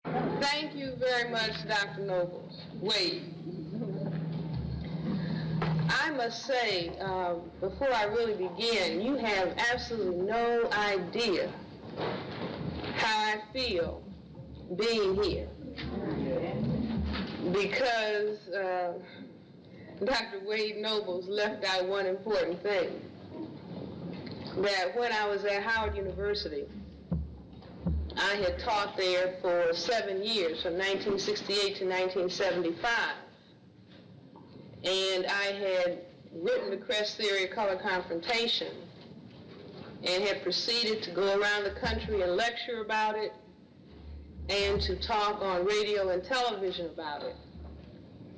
Thank you very much, Dr. Nobles. Wade. I must say, before I really begin, you have absolutely no idea how I feel being here. Because Dr. Wade Nobles left out one important thing. That when I was at Howard University, I had taught there for 7 years, from 1968 to 1975. And I had written the Crest Theory of Color Confrontation and had proceeded to go around the country and lecture about it and to talk on radio and television about it.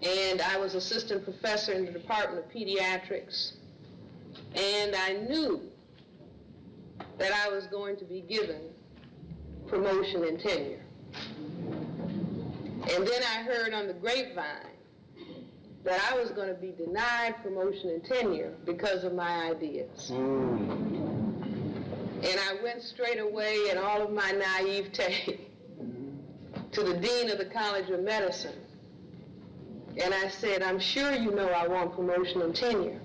And I was assistant professor in the Department of Pediatrics, and I knew that I was going to be given promotion and tenure. And then I heard on the grapevine that I was going to be denied promotion and tenure because of my ideas. And I went straight away in all of my naivete to the dean of the College of Medicine. And I said, I'm sure you know I want promotion and tenure,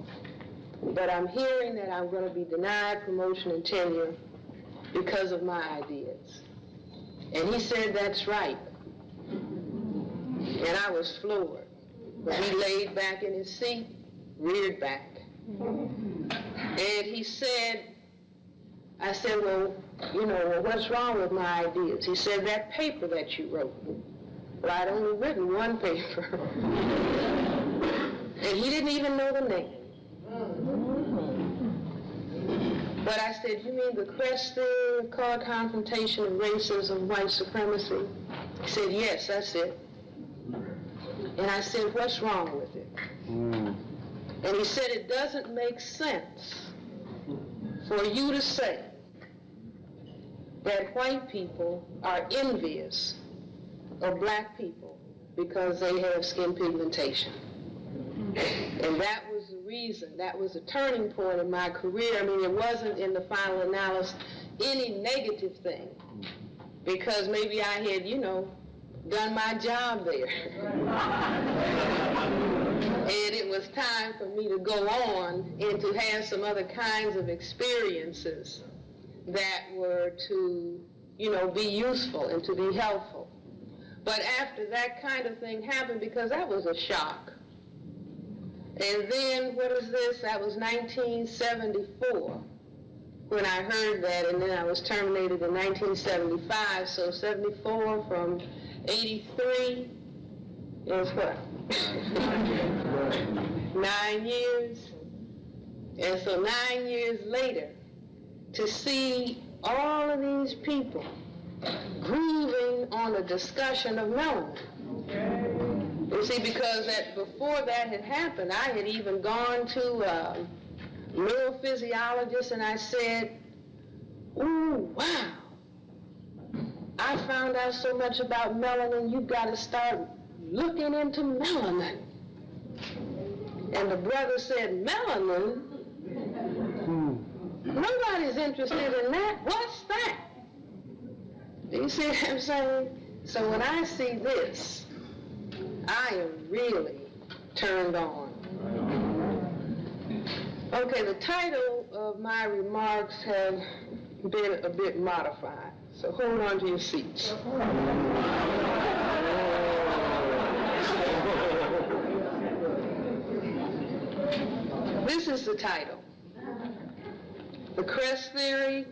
but I'm hearing that I'm going to be denied promotion and tenure because of my ideas. And he said, that's right. And I was floored. But he laid back in his seat, reared back. And he said, I said, well, what's wrong with my ideas? He said, that paper that you wrote. Well, I'd only written one paper. And he didn't even know the name. But I said, you mean the Crest Theory of Color Confrontation and Racism, White Supremacy? He said, yes, that's it. And I said, what's wrong with it? And he said, it doesn't make sense for you to say that white people are envious of black people because they have skin pigmentation. And that was the reason, that was a turning point in my career. I mean, it wasn't in the final analysis any negative thing, because maybe I had, done my job there. And it was time for me to go on and to have some other kinds of experiences that were to, be useful and to be helpful. But after that kind of thing happened, because that was a shock. And then, what is this? That was 1974 when I heard that, and then I was terminated in 1975, so 74 from 83 is what? 9 years. And so 9 years later, to see all of these people grooving on a discussion of melanin. You see, because before that had happened, I had even gone to a neurophysiologist and I said, ooh, wow. I found out so much about melanin, you've got to start looking into melanin. And the brother said, melanin? Nobody's interested in that. What's that? You see what I'm saying? So when I see this, I am really turned on. Okay, the title of my remarks have been a bit modified. So hold on to your seats. This is the title. The Crest Theory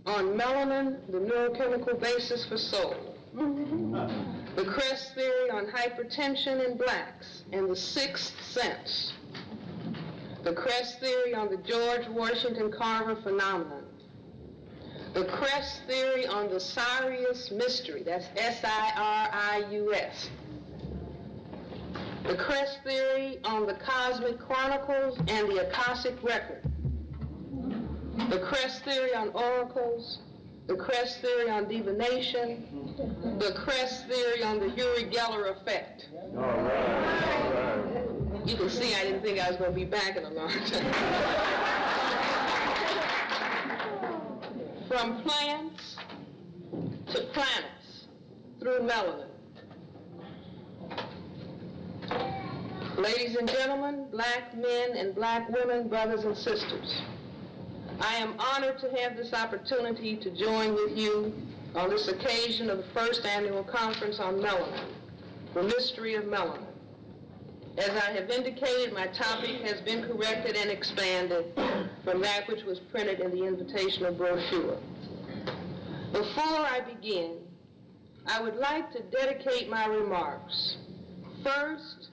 on Melanin, the Neurochemical Basis for Soul. The Crest Theory on Hypertension in Blacks and the Sixth Sense. The Crest Theory on the George Washington Carver Phenomenon. The Crest Theory on the Sirius Mystery, that's S-I-R-I-U-S. The Crest Theory on the Cosmic Chronicles and the Akashic Record. The Crest Theory on Oracles. The Crest Theory on Divination. The Crest Theory on the Uri Geller Effect. All right. You can see I didn't think I was going to be back in a long time. From plants to planets, through melanin. Ladies and gentlemen, black men and black women, brothers and sisters, I am honored to have this opportunity to join with you on this occasion of the first annual conference on melanin, the mystery of melanin. As I have indicated, my topic has been corrected and expanded from that which was printed in the invitational brochure. Before I begin, I would like to dedicate my remarks first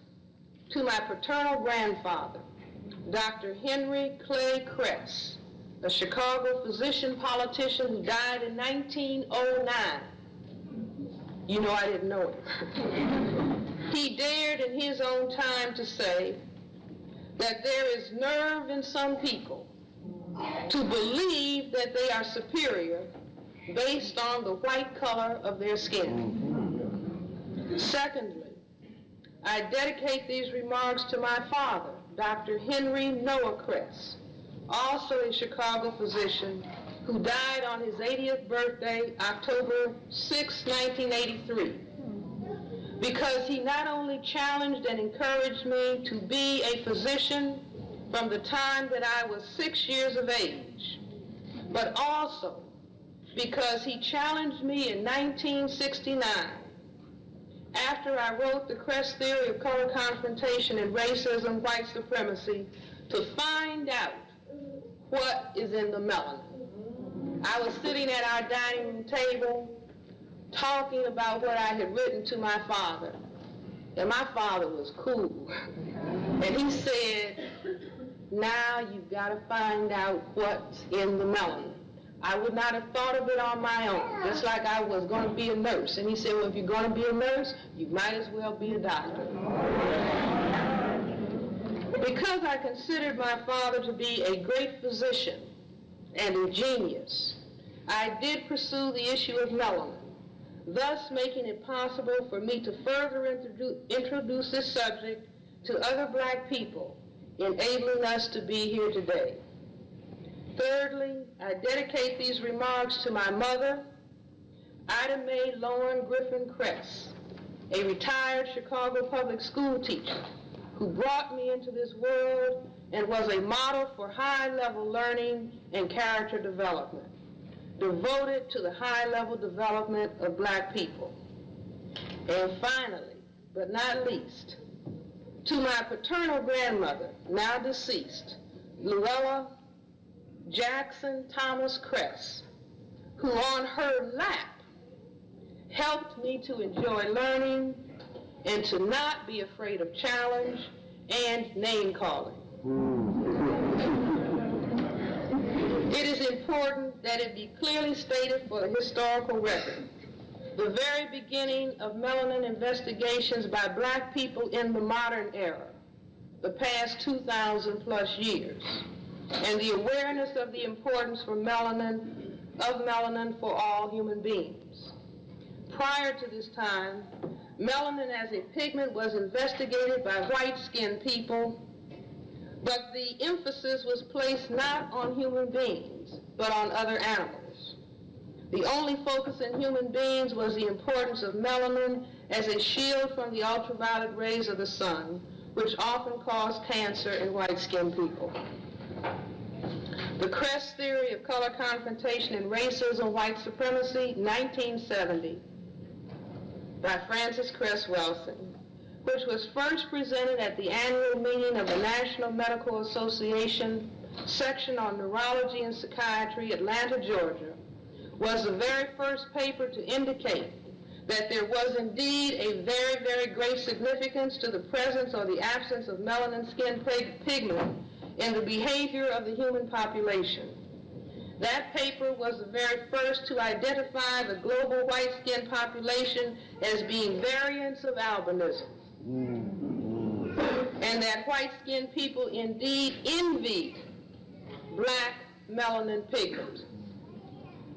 to my paternal grandfather, Dr. Henry Clay Kress, a Chicago physician politician who died in 1909. You know I didn't know him. He dared in his own time to say that there is nerve in some people to believe that they are superior based on the white color of their skin. Secondly, I dedicate these remarks to my father, Dr. Henry Noah Kress, also a Chicago physician who died on his 80th birthday, October 6, 1983, because he not only challenged and encouraged me to be a physician from the time that I was 6 years of age, but also because he challenged me in 1969, after I wrote The Kress Theory of Color Confrontation and Racism, White Supremacy, to find out what is in the melanin. I was sitting at our dining room table talking about what I had written to my father, and my father was cool. And he said, now you've got to find out what's in the melanin. I would not have thought of it on my own, just like I was going to be a nurse. And he said, well, if you're going to be a nurse, you might as well be a doctor. Because I considered my father to be a great physician and a genius, I did pursue the issue of melanin, thus making it possible for me to further introduce this subject to other black people, enabling us to be here today. Thirdly, I dedicate these remarks to my mother, Ida Mae Lauren Griffin Kress, a retired Chicago public school teacher who brought me into this world and was a model for high-level learning and character development, devoted to the high-level development of black people. And finally, but not least, to my paternal grandmother, now deceased, Luella Jackson Thomas Kress, who on her lap helped me to enjoy learning and to not be afraid of challenge and name-calling. It is important that it be clearly stated for the historical record, the very beginning of melanin investigations by black people in the modern era, the past 2,000 plus years, and the awareness of the importance of melanin for all human beings. Prior to this time, melanin as a pigment was investigated by white-skinned people, but the emphasis was placed not on human beings, but on other animals. The only focus in human beings was the importance of melanin as a shield from the ultraviolet rays of the sun, which often cause cancer in white-skinned people. The Kress Theory of Color Confrontation and Racism, White Supremacy, 1970, by Frances Cress Welsing, which was first presented at the annual meeting of the National Medical Association section on neurology and psychiatry, Atlanta, Georgia, was the very first paper to indicate that there was indeed a very, very great significance to the presence or the absence of melanin skin pigment in the behavior of the human population. That paper was the very first to identify the global white-skinned population as being variants of albinism, and that white-skinned people indeed envied black melanin pigment.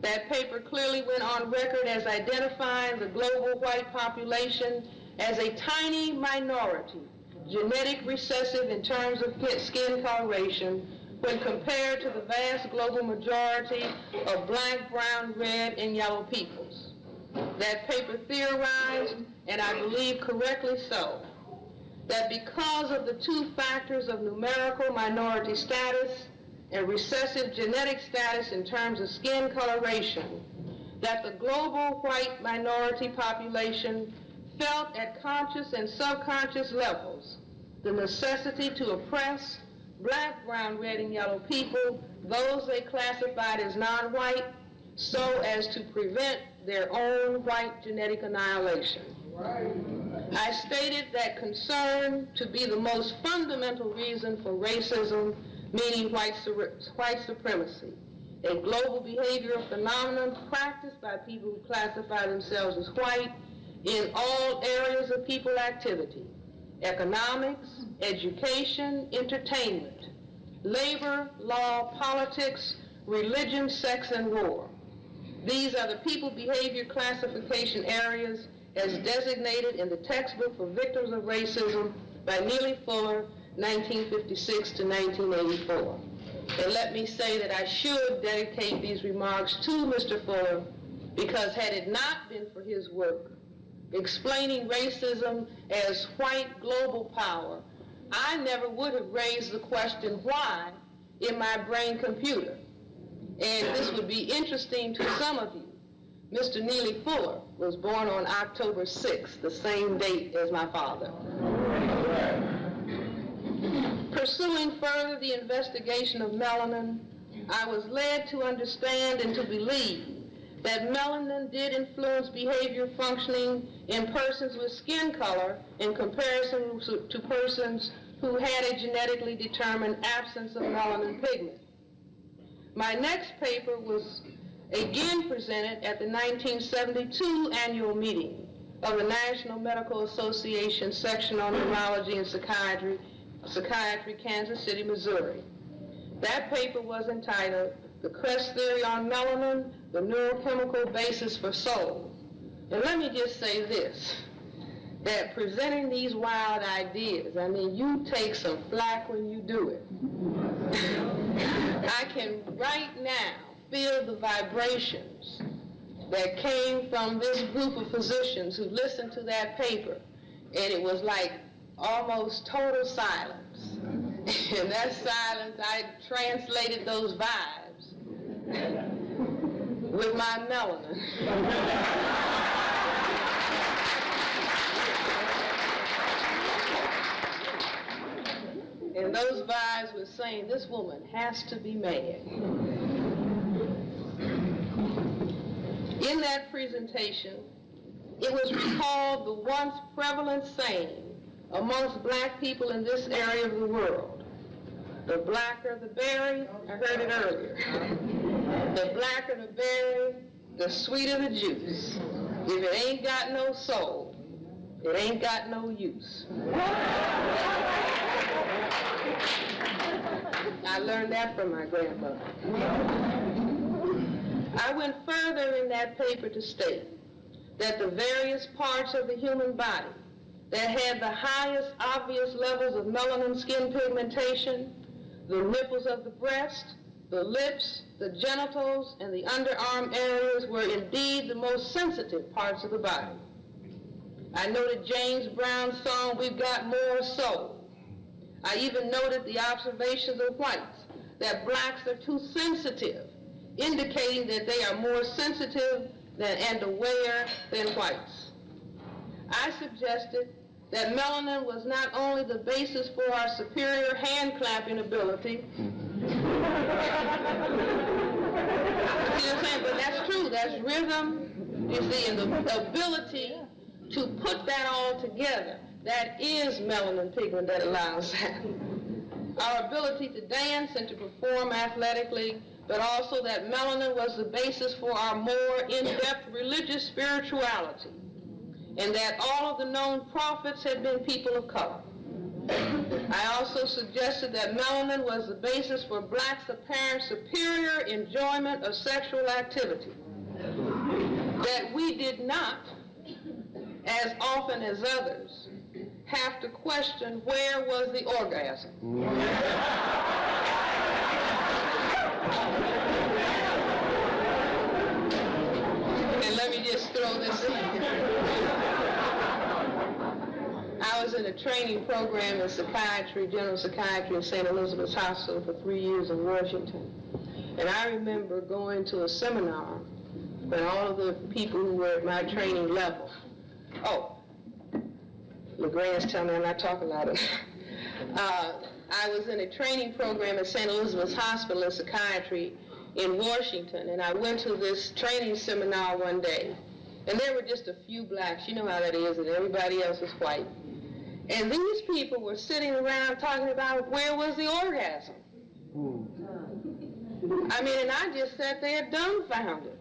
That paper clearly went on record as identifying the global white population as a tiny minority, genetic recessive in terms of skin coloration, when compared to the vast global majority of black, brown, red, and yellow peoples. That paper theorized, and I believe correctly so, that because of the two factors of numerical minority status and recessive genetic status in terms of skin coloration, that the global white minority population felt at conscious and subconscious levels the necessity to oppress black, brown, red, and yellow people, those they classified as non-white, so as to prevent their own white genetic annihilation. I stated that concern to be the most fundamental reason for racism, meaning white supremacy, a global behavioral phenomenon practiced by people who classify themselves as white in all areas of people activity: economics, education, entertainment, labor, law, politics, religion, sex, and war. These are the people behavior classification areas as designated in the textbook for victims of racism by Neely Fuller, 1956 to 1984. And let me say that I should dedicate these remarks to Mr. Fuller, because had it not been for his work explaining racism as white global power, I never would have raised the question why in my brain computer. And this would be interesting to some of you. Mr. Neely Fuller was born on October 6th, the same date as my father. Pursuing further the investigation of melanin, I was led to understand and to believe that melanin did influence behavior functioning in persons with skin color in comparison to persons who had a genetically determined absence of melanin pigment. My next paper was again presented at the 1972 annual meeting of the National Medical Association Section on Neurology and Psychiatry, Kansas City, Missouri. That paper was entitled "The Crest Theory on Melanin, the Neurochemical Basis for Soul." And let me just say this, that presenting these wild ideas, I mean, you take some flack when you do it. I can right now feel the vibrations that came from this group of physicians who listened to that paper, and it was like almost total silence. In that silence, I translated those vibes with my melanin. And those vibes were saying, this woman has to be mad. In that presentation, it was recalled the once prevalent saying amongst black people in this area of the world: the blacker the berry, I heard it earlier, the blacker the berry, the sweeter the juice. If it ain't got no soul, it ain't got no use. I learned that from my grandmother. I went further in that paper to state that the various parts of the human body that had the highest obvious levels of melanin skin pigmentation, the nipples of the breast, the lips, the genitals, and the underarm areas, were indeed the most sensitive parts of the body. I noted James Brown's song, "We've Got More Soul." I even noted the observations of whites that blacks are too sensitive, indicating that they are more sensitive and aware than whites. I suggested that melanin was not only the basis for our superior hand-clapping ability, see what I'm saying? But that's true, that's rhythm, you see, and the ability to put that all together. That is melanin pigment that allows that. Our ability to dance and to perform athletically, but also that melanin was the basis for our more in-depth religious spirituality, and that all of the known prophets had been people of color. I also suggested that melanin was the basis for blacks' apparent superior enjoyment of sexual activity, that we did not, as often as others, have to question where was the orgasm. And let me just throw I was in a training program in psychiatry, general psychiatry in St. Elizabeth's Hospital for 3 years in Washington. And I remember going to a seminar when all of the people who were at my training level, LeGrand's telling me I'm not talking loud enough. I was in a training program at St. Elizabeth's Hospital in psychiatry in Washington, and I went to this training seminar one day, and there were just a few blacks. You know how that is, and everybody else was white. And these people were sitting around talking about where was the orgasm. I mean, and I just sat there dumbfounded.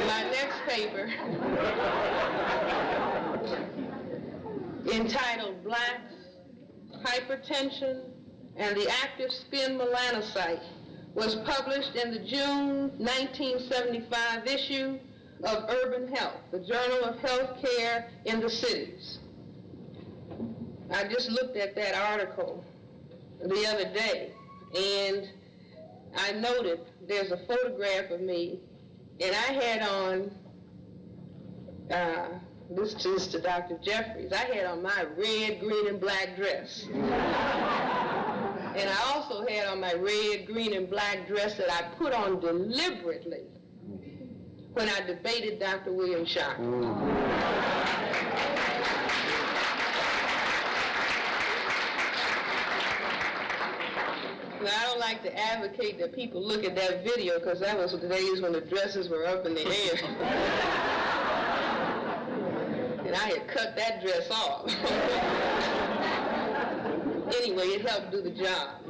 My next paper, entitled Blacks, Hypertension, and the Active Skin Melanocyte, was published in the June 1975 issue of Urban Health, the Journal of Health Care in the Cities. I just looked at that article the other day, and I noted there's a photograph of me, and I had on, this is to Dr. Jeffries, I had on my red, green, and black dress. And I also had on my red, green, and black dress that I put on deliberately when I debated Dr. William Sharp. Now, I don't like to advocate that people look at that video because that was the days when the dresses were up in the air. And I had cut that dress off. Anyway, it helped do the job.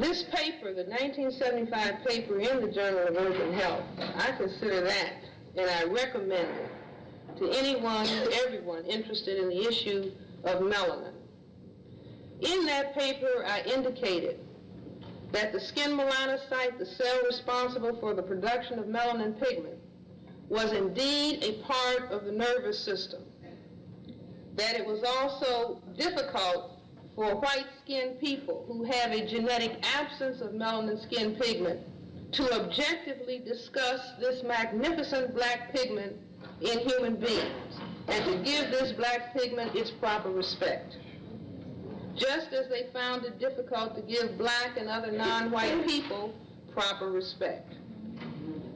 This paper, the 1975 paper in the Journal of Urban Health, I consider that, and I recommend it to anyone, everyone interested in the issue of melanin. In that paper, I indicated that the skin melanocyte, the cell responsible for the production of melanin pigment, was indeed a part of the nervous system, that it was also difficult for white-skinned people who have a genetic absence of melanin skin pigment to objectively discuss this magnificent black pigment in human beings and to give this black pigment its proper respect. Just as they found it difficult to give black and other non-white people proper respect.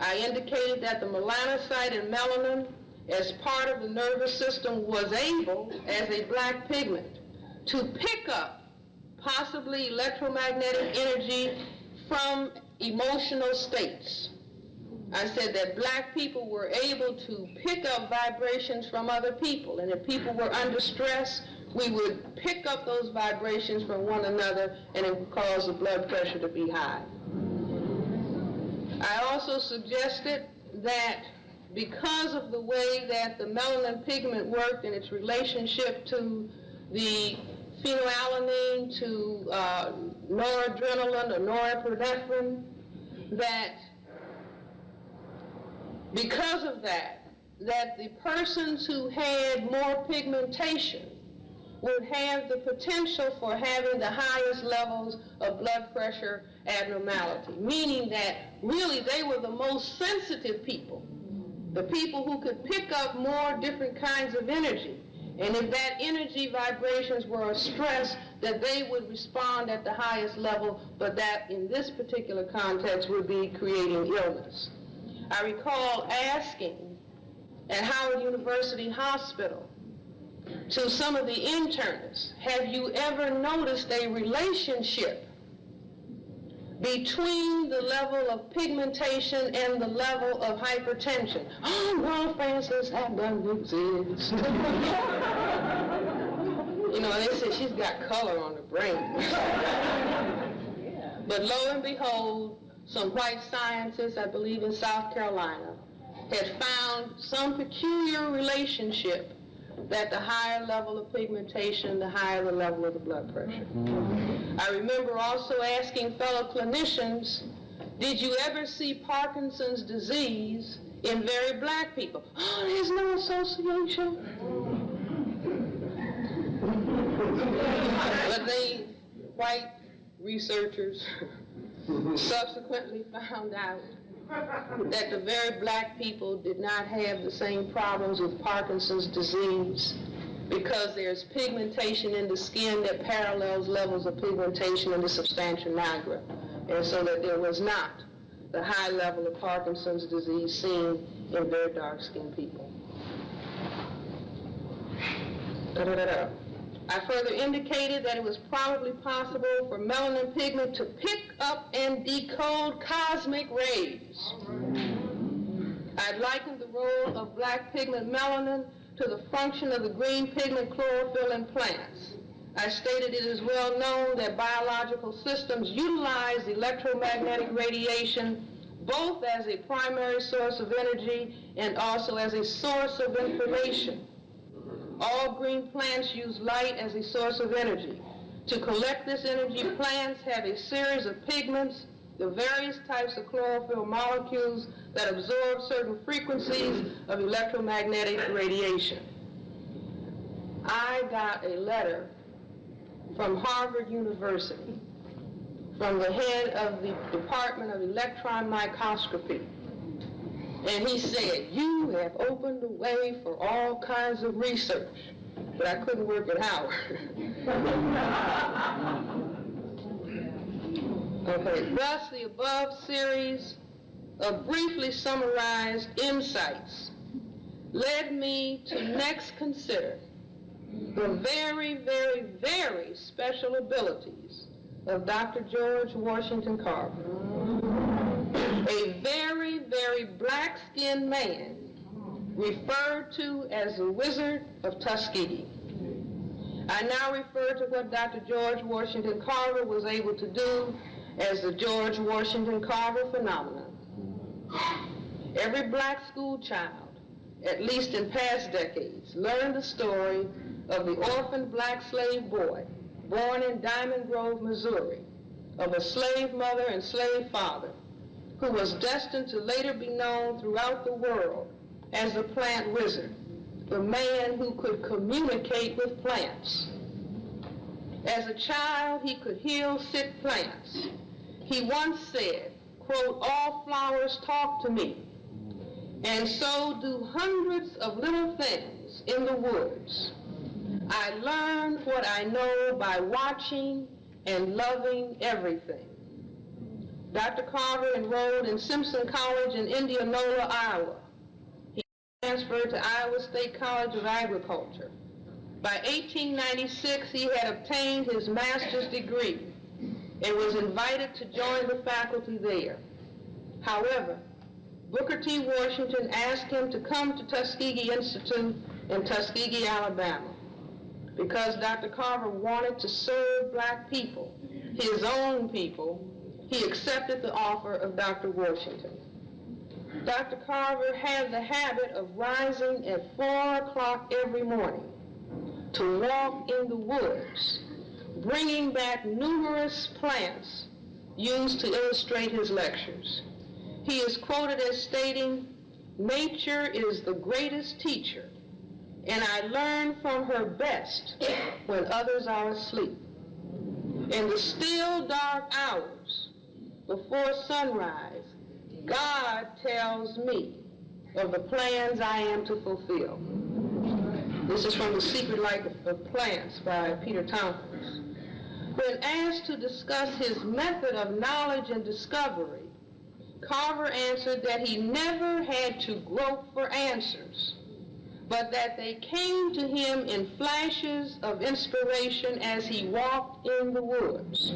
I indicated that the melanocyte and melanin, as part of the nervous system, was able, as a black pigment, to pick up possibly electromagnetic energy from emotional states. I said that black people were able to pick up vibrations from other people, and if people were under stress, we would pick up those vibrations from one another, and it would cause the blood pressure to be high. I also suggested that because of the way that the melanin pigment worked in its relationship to the phenylalanine, to noradrenaline or norepinephrine, that because of that the persons who had more pigmentation would have the potential for having the highest levels of blood pressure abnormality, meaning that really they were the most sensitive people, the people who could pick up more different kinds of energy. And if that energy vibrations were a stress, that they would respond at the highest level, but that in this particular context would be creating illness. I recall asking at Howard University Hospital to some of the internists, have you ever noticed a relationship between the level of pigmentation and the level of hypertension? Oh, no, Francis, that doesn't exist. You know, they said she's got color on the brain. But lo and behold, some white scientists, I believe in South Carolina, had found some peculiar relationship that the higher level of pigmentation, the higher the level of the blood pressure. I remember also asking fellow clinicians, did you ever see Parkinson's disease in very black people. Oh, there's no association. But the white researchers subsequently found out that the very black people did not have the same problems with Parkinson's disease because there's pigmentation in the skin that parallels levels of pigmentation in the substantia nigra, and so that there was not the high level of Parkinson's disease seen in very dark-skinned people. I further indicated that it was probably possible for melanin pigment to pick up and decode cosmic rays. I likened the role of black pigment melanin to the function of the green pigment chlorophyll in plants. I stated it is well known that biological systems utilize electromagnetic radiation both as a primary source of energy and also as a source of information. All green plants use light as a source of energy. To collect this energy, plants have a series of pigments, the various types of chlorophyll molecules that absorb certain frequencies of electromagnetic radiation. I got a letter from Harvard University, from the head of the Department of Electron Microscopy. And he said, "You have opened the way for all kinds of research." But I couldn't work at Howard. Okay, thus the above series of briefly summarized insights led me to next consider the very, very, very special abilities of Dr. George Washington Carver, a very, very black-skinned man referred to as the Wizard of Tuskegee. I now refer to what Dr. George Washington Carver was able to do as the George Washington Carver phenomenon. Every black school child, at least in past decades, learned the story of the orphaned black slave boy born in Diamond Grove, Missouri, of a slave mother and slave father who was destined to later be known throughout the world as the plant wizard, the man who could communicate with plants. As a child, he could heal sick plants. He once said, quote, "All flowers talk to me, and so do hundreds of little things in the woods. I learned what I know by watching and loving everything." Dr. Carver enrolled in Simpson College in Indianola, Iowa. He transferred to Iowa State College of Agriculture. By 1896, he had obtained his master's degree and was invited to join the faculty there. However, Booker T. Washington asked him to come to Tuskegee Institute in Tuskegee, Alabama, because Dr. Carver wanted to serve black people, his own people. He accepted the offer of Dr. Washington. Dr. Carver had the habit of rising at 4 o'clock every morning to walk in the woods, bringing back numerous plants used to illustrate his lectures. He is quoted as stating, "Nature is the greatest teacher, and I learn from her best when others are asleep. In the still dark hours before sunrise, God tells me of the plans I am to fulfill." This is from The Secret Life of Plants by Peter Tompkins. When asked to discuss his method of knowledge and discovery, Carver answered that he never had to grope for answers, but that they came to him in flashes of inspiration as he walked in the woods.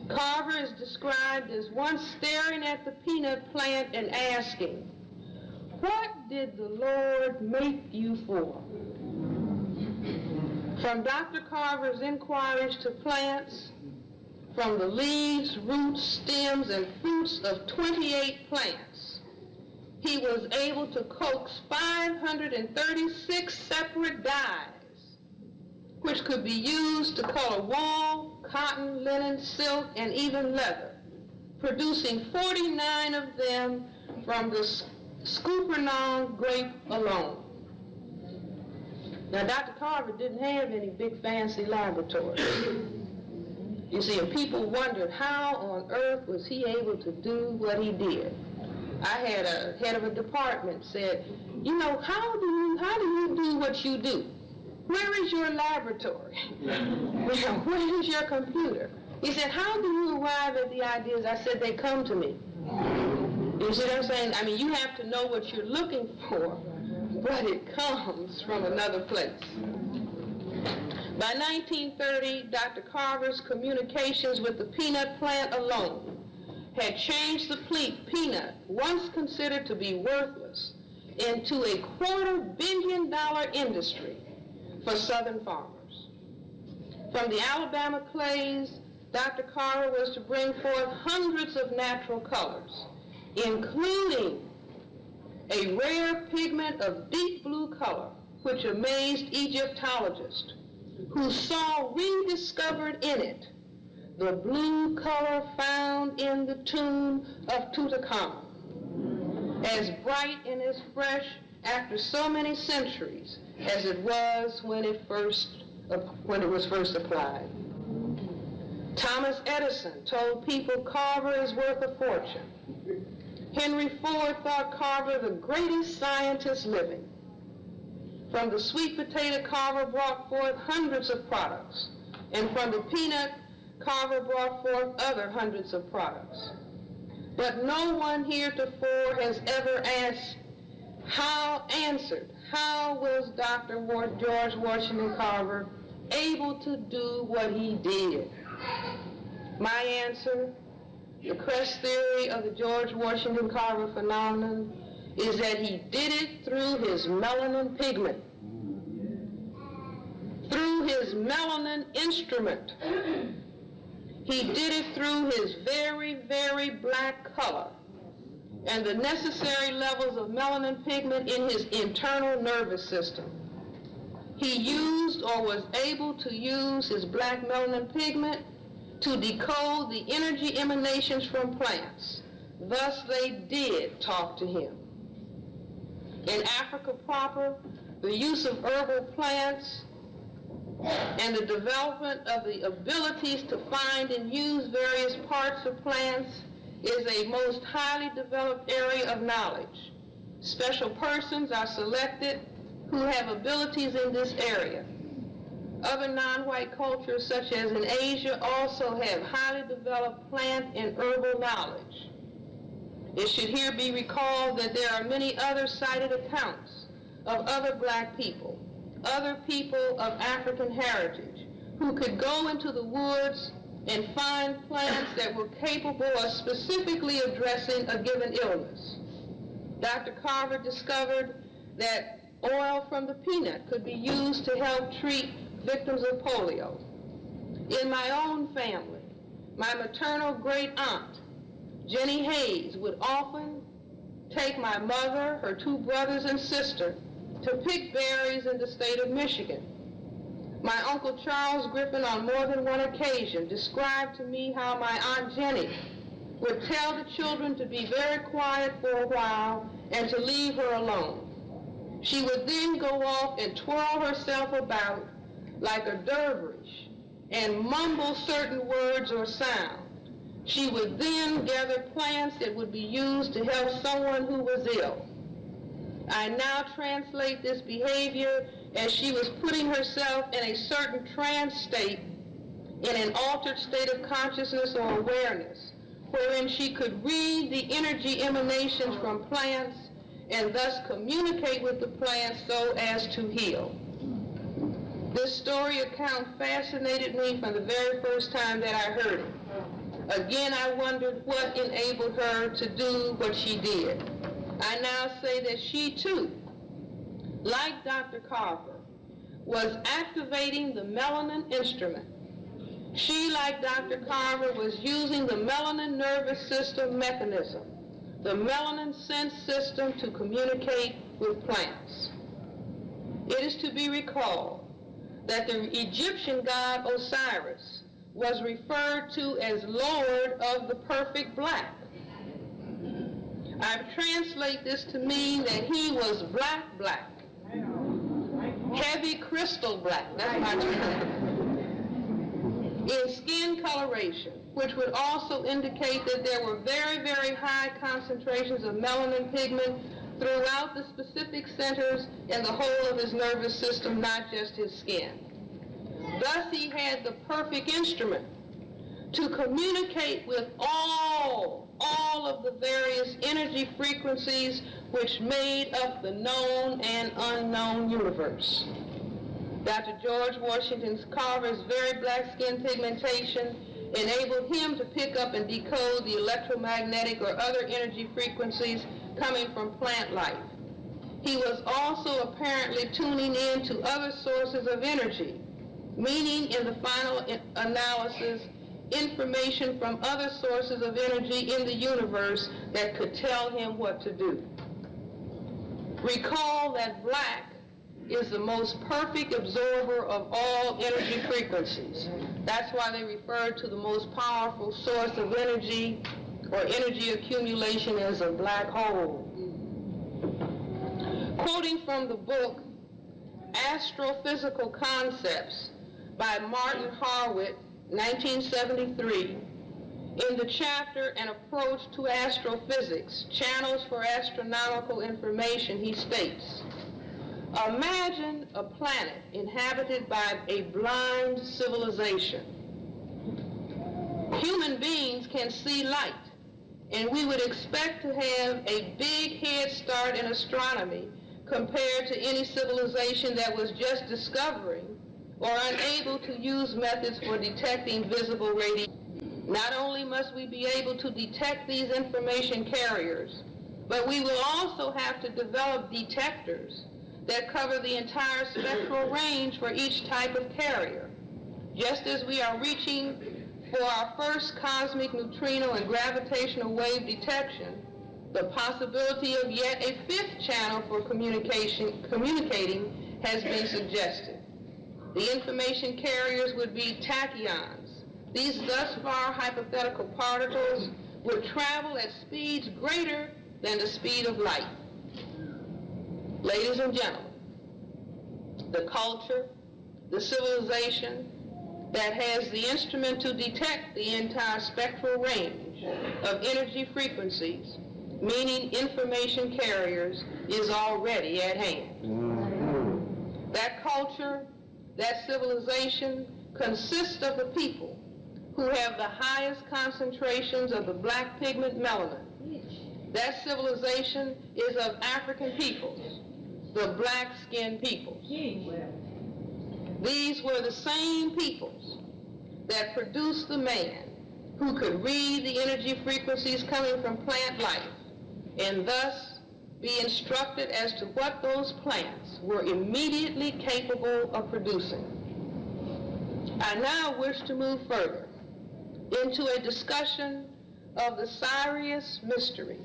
Carver is described as once staring at the peanut plant and asking, "What did the Lord make you for?" From Dr. Carver's inquiries to plants, from the leaves, roots, stems, and fruits of 28 plants, he was able to coax 536 separate dyes, which could be used to color wool, cotton, linen, silk, and even leather, producing 49 of them from the Scuppernong grape alone. Now, Dr. Carver didn't have any big fancy laboratories. You see, and people wondered how on earth was he able to do what he did. I had a head of a department said, you know, how do you do what you do? Where is your laboratory? Where is your computer? He said, how do you arrive at the ideas? I said, they come to me. You see what I'm saying? I mean, you have to know what you're looking for, but it comes from another place. By 1930, Dr. Carver's communications with the peanut plant alone had changed the peanut, once considered to be worthless, into a $250 million industry for Southern farmers. From the Alabama clays, Dr. Carver was to bring forth hundreds of natural colors, including a rare pigment of deep blue color, which amazed Egyptologists, who saw rediscovered in it the blue color found in the tomb of Tutankhamun, as bright and as fresh after so many centuries as it was when it was first applied. Thomas Edison told people Carver is worth a fortune. Henry Ford thought Carver the greatest scientist living. From the sweet potato, Carver brought forth hundreds of products, and from the peanut, Carver brought forth other hundreds of products. But no one heretofore has ever answered, how was Dr. George Washington Carver able to do what he did? My answer, the crest theory of the George Washington Carver phenomenon, is that he did it through his melanin pigment, through his melanin instrument. He did it through his very, very black color and the necessary levels of melanin pigment in his internal nervous system. He used or was able to use his black melanin pigment to decode the energy emanations from plants. Thus they did talk to him. In Africa proper, the use of herbal plants and the development of the abilities to find and use various parts of plants is a most highly developed area of knowledge. Special persons are selected who have abilities in this area. Other non-white cultures, such as in Asia, also have highly developed plant and herbal knowledge. It should here be recalled that there are many other cited accounts of other black people, other people of African heritage, who could go into the woods and find plants that were capable of specifically addressing a given illness. Dr. Carver discovered that oil from the peanut could be used to help treat victims of polio. In my own family, my maternal great aunt, Jenny Hayes, would often take my mother, her two brothers and sister to pick berries in the state of Michigan. My Uncle Charles Griffin on more than one occasion described to me how my Aunt Jenny would tell the children to be very quiet for a while and to leave her alone. She would then go off and twirl herself about like a dervish and mumble certain words or sound. She would then gather plants that would be used to help someone who was ill. I now translate this behavior as she was putting herself in a certain trance state, in an altered state of consciousness or awareness, wherein she could read the energy emanations from plants and thus communicate with the plants so as to heal. This story account fascinated me from the very first time that I heard it. Again, I wondered what enabled her to do what she did. I now say that she too, like Dr. Carver, was activating the melanin instrument. She, like Dr. Carver, was using the melanin nervous system mechanism, the melanin sense system, to communicate with plants. It is to be recalled that the Egyptian god Osiris was referred to as Lord of the Perfect Black. I translate this to mean that he was black, heavy crystal black, that's my term, in skin coloration, which would also indicate that there were very, very high concentrations of melanin pigment throughout the specific centers in the whole of his nervous system, not just his skin. Thus, he had the perfect instrument to communicate with all of the various energy frequencies which made up the known and unknown universe. Dr. George Washington Carver's very black skin pigmentation enabled him to pick up and decode the electromagnetic or other energy frequencies coming from plant life. He was also apparently tuning in to other sources of energy, meaning in the final analysis, information from other sources of energy in the universe that could tell him what to do. Recall that black is the most perfect absorber of all energy frequencies. That's why they refer to the most powerful source of energy or energy accumulation as a black hole. Quoting from the book Astrophysical Concepts by Martin Harwood, 1973, in the chapter An Approach to Astrophysics, Channels for Astronomical Information, he states, imagine a planet inhabited by a blind civilization. Human beings can see light, and we would expect to have a big head start in astronomy compared to any civilization that was just discovering or unable to use methods for detecting visible radiation. Not only must we be able to detect these information carriers, but we will also have to develop detectors that cover the entire spectral range for each type of carrier. Just as we are reaching for our first cosmic neutrino and gravitational wave detection, the possibility of yet a fifth channel for communicating has been suggested. The information carriers would be tachyons. These thus far hypothetical particles would travel at speeds greater than the speed of light. Ladies and gentlemen, the culture, the civilization that has the instrument to detect the entire spectral range of energy frequencies, meaning information carriers, is already at hand. That culture, that civilization consists of the people who have the highest concentrations of the black pigment melanin. That civilization is of African peoples, the black-skinned peoples. These were the same peoples that produced the man who could read the energy frequencies coming from plant life and thus be instructed as to what those plants were immediately capable of producing. I now wish to move further into a discussion of the Sirius mystery.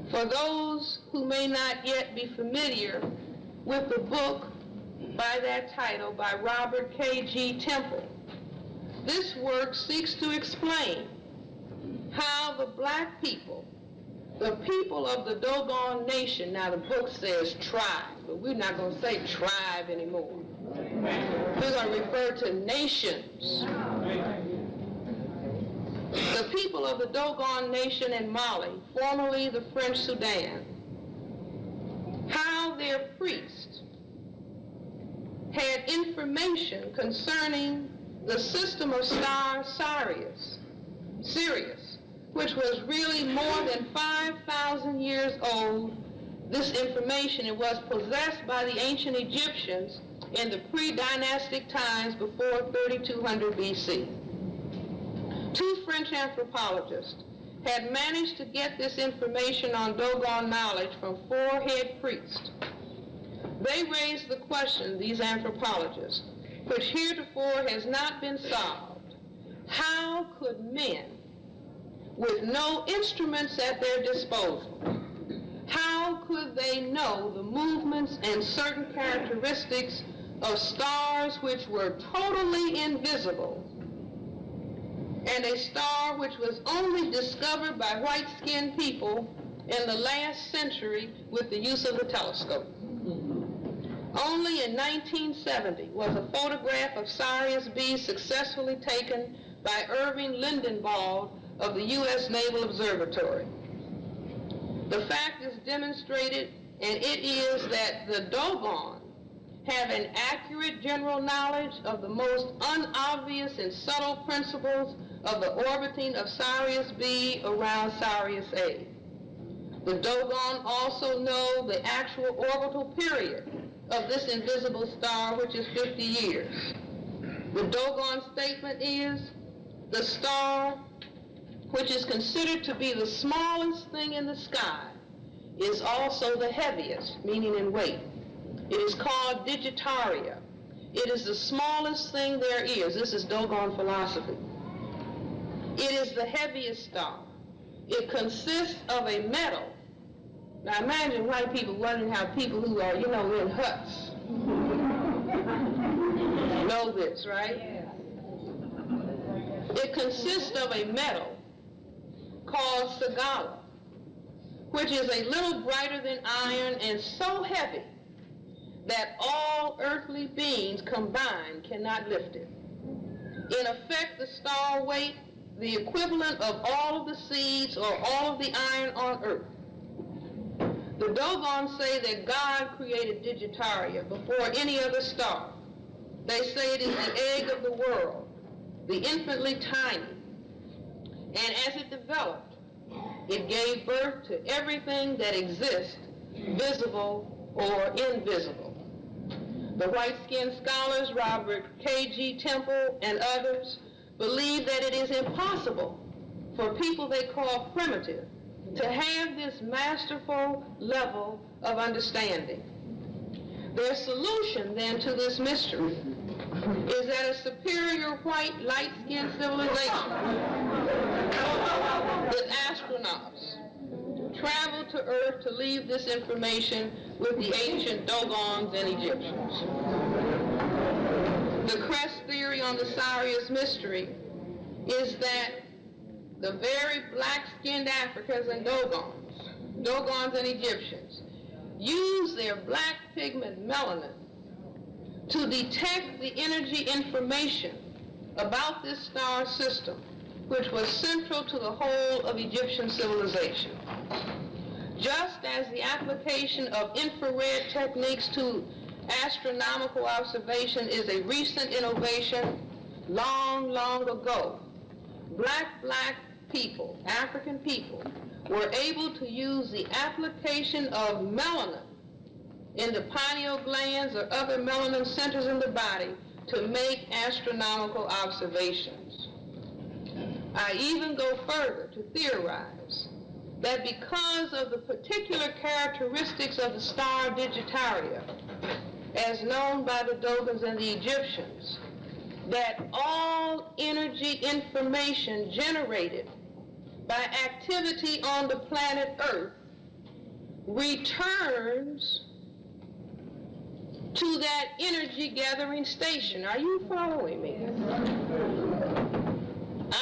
For those who may not yet be familiar with the book by that title by Robert K.G. Temple, this work seeks to explain how the black people, the people of the Dogon Nation, now the book says tribe, but we're not going to say tribe anymore. We're going to refer to nations. The people of the Dogon Nation in Mali, formerly the French Sudan, how their priests had information concerning the system of stars Sirius, which was really more than 5,000 years old. This information, it was possessed by the ancient Egyptians in the pre-dynastic times before 3200 BC. Two French anthropologists had managed to get this information on Dogon knowledge from four head priests. They raised the question, these anthropologists, which heretofore has not been solved. How could men, with no instruments at their disposal, how could they know the movements and certain characteristics of stars which were totally invisible, and a star which was only discovered by white-skinned people in the last century with the use of the telescope. Only in 1970 was a photograph of Sirius B successfully taken by Irving Lindenwald of the U.S. Naval Observatory. The fact is demonstrated, and it is that the Dogon have an accurate general knowledge of the most unobvious and subtle principles of the orbiting of Sirius B around Sirius A. The Dogon also know the actual orbital period of this invisible star, which is 50 years. The Dogon statement is, the star, which is considered to be the smallest thing in the sky, is also the heaviest, meaning in weight. It is called Digitaria. It is the smallest thing there is. This is Dogon philosophy. It is the heaviest star. It consists of a metal. Now imagine white people wondering how people who are, in huts know this, right? It consists of a metal called Sagala, which is a little brighter than iron and so heavy that all earthly beings combined cannot lift it. In effect, the star weight, the equivalent of all of the seeds or all of the iron on earth. The Dogon say that God created Digitaria before any other star. They say it is the egg of the world, the infinitely tiny. And as it developed, it gave birth to everything that exists, visible or invisible. The white-skinned scholars, Robert K.G. Temple and others, believe that it is impossible for people they call primitive to have this masterful level of understanding. Their solution then to this mystery is that a superior white light-skinned civilization with astronauts traveled to Earth to leave this information with the ancient Dogons and Egyptians. The crest theory on the Sirius mystery is that the very black-skinned Africans and Dogons and Egyptians, use their black pigment melanin to detect the energy information about this star system, which was central to the whole of Egyptian civilization. Just as the application of infrared techniques to astronomical observation is a recent innovation, long ago, black people, African people, were able to use the application of melanin in the pineal glands or other melanin centers in the body to make astronomical observations. I even go further to theorize that because of the particular characteristics of the star Digitaria, as known by the Dogons and the Egyptians, that all energy information generated by activity on the planet Earth returns to that energy gathering station. Are you following me?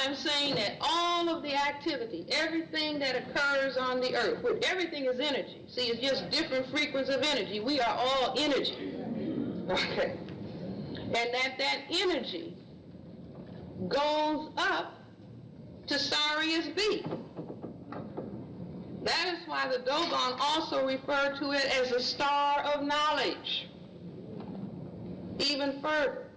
I'm saying that all of the activity, everything that occurs on the Earth, everything is energy. See, it's just different frequencies of energy. We are all energy. Okay. And that energy goes up to Sirius B. That is why the Dogon also refer to it as a star of knowledge. Even further,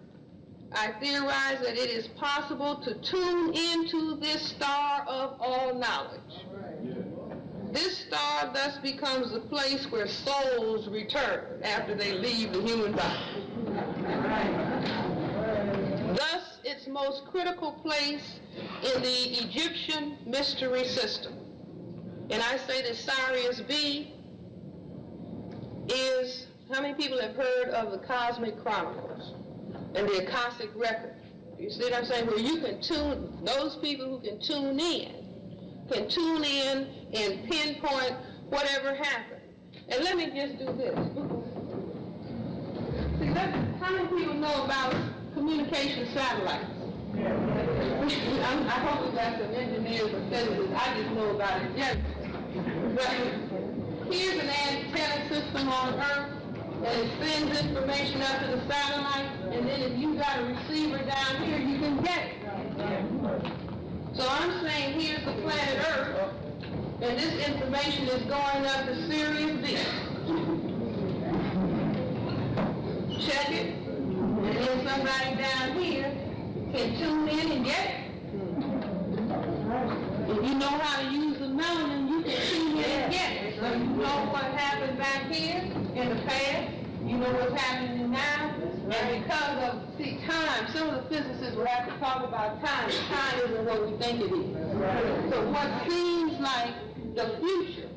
I theorize that it is possible to tune into this star of all knowledge. This star thus becomes the place where souls return after they leave the human body. Thus, its most critical place in the Egyptian mystery system. And I say that Sirius B is, how many people have heard of the Cosmic Chronicles and the Akashic Record? You see what I'm saying? Where you can tune, those people who can tune in and pinpoint whatever happened. And let me just do this. See, how many people know about communication satellites? I hope we got some engineers or physicists. I just know about it. Yes. But here's an antenna system on Earth, and it sends information up to the satellite, and then if you got a receiver down here, you can get it. So I'm saying here's the planet Earth, and this information is going up to Sirius B. Check it, and then somebody down here can tune in and get it. If you know how to use the melanin, you can tune in and get it. So you know what happened back here in the past, you know what's happening now, and because of, time, some of the physicists will have to talk about time. Time isn't what we think it is. So what seems like the future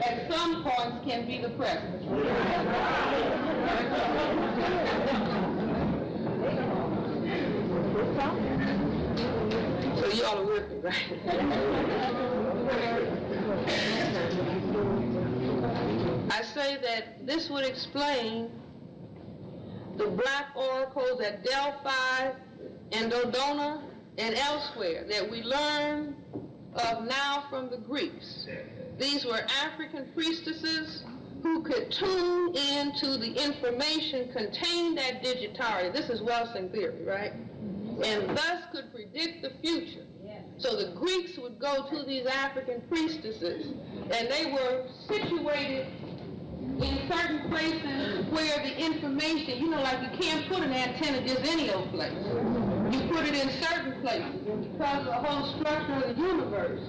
at some points can be the present. So you all are with me, right? I say that this would explain the black oracles at Delphi and Dodona and elsewhere that we learn of now from the Greeks. These were African priestesses who could tune into the information contained at Digitaria. This is Welsing theory, right? And thus could predict the future. So the Greeks would go to these African priestesses, and they were situated in certain places where the information, you know, like you can't put an antenna just any old place. You put it in certain places because of the whole structure of the universe.